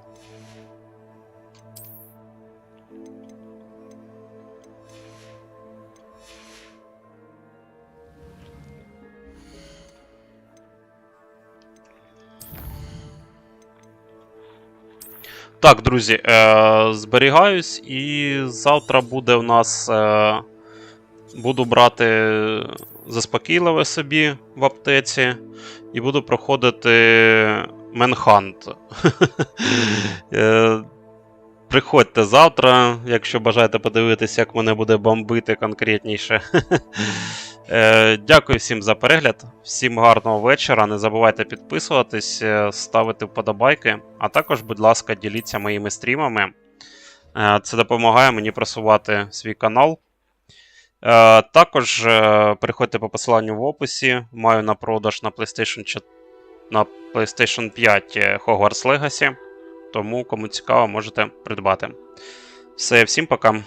A: Так, друзі, зберігаюсь, і завтра буде в нас... Буду брати заспокійливе собі в аптеці і буду проходити Менхант. Приходьте завтра, якщо бажаєте подивитися, як мене буде бомбити конкретніше. Дякую всім за перегляд, всім гарного вечора, не забувайте підписуватись, ставити вподобайки, а також, будь ласка, діліться моїми стрімами. Це допомагає мені просувати свій канал. Також переходьте по посиланню в описі, маю на продаж на PlayStation 5 Hogwarts Legacy, тому кому цікаво, можете придбати. Все, всім пока.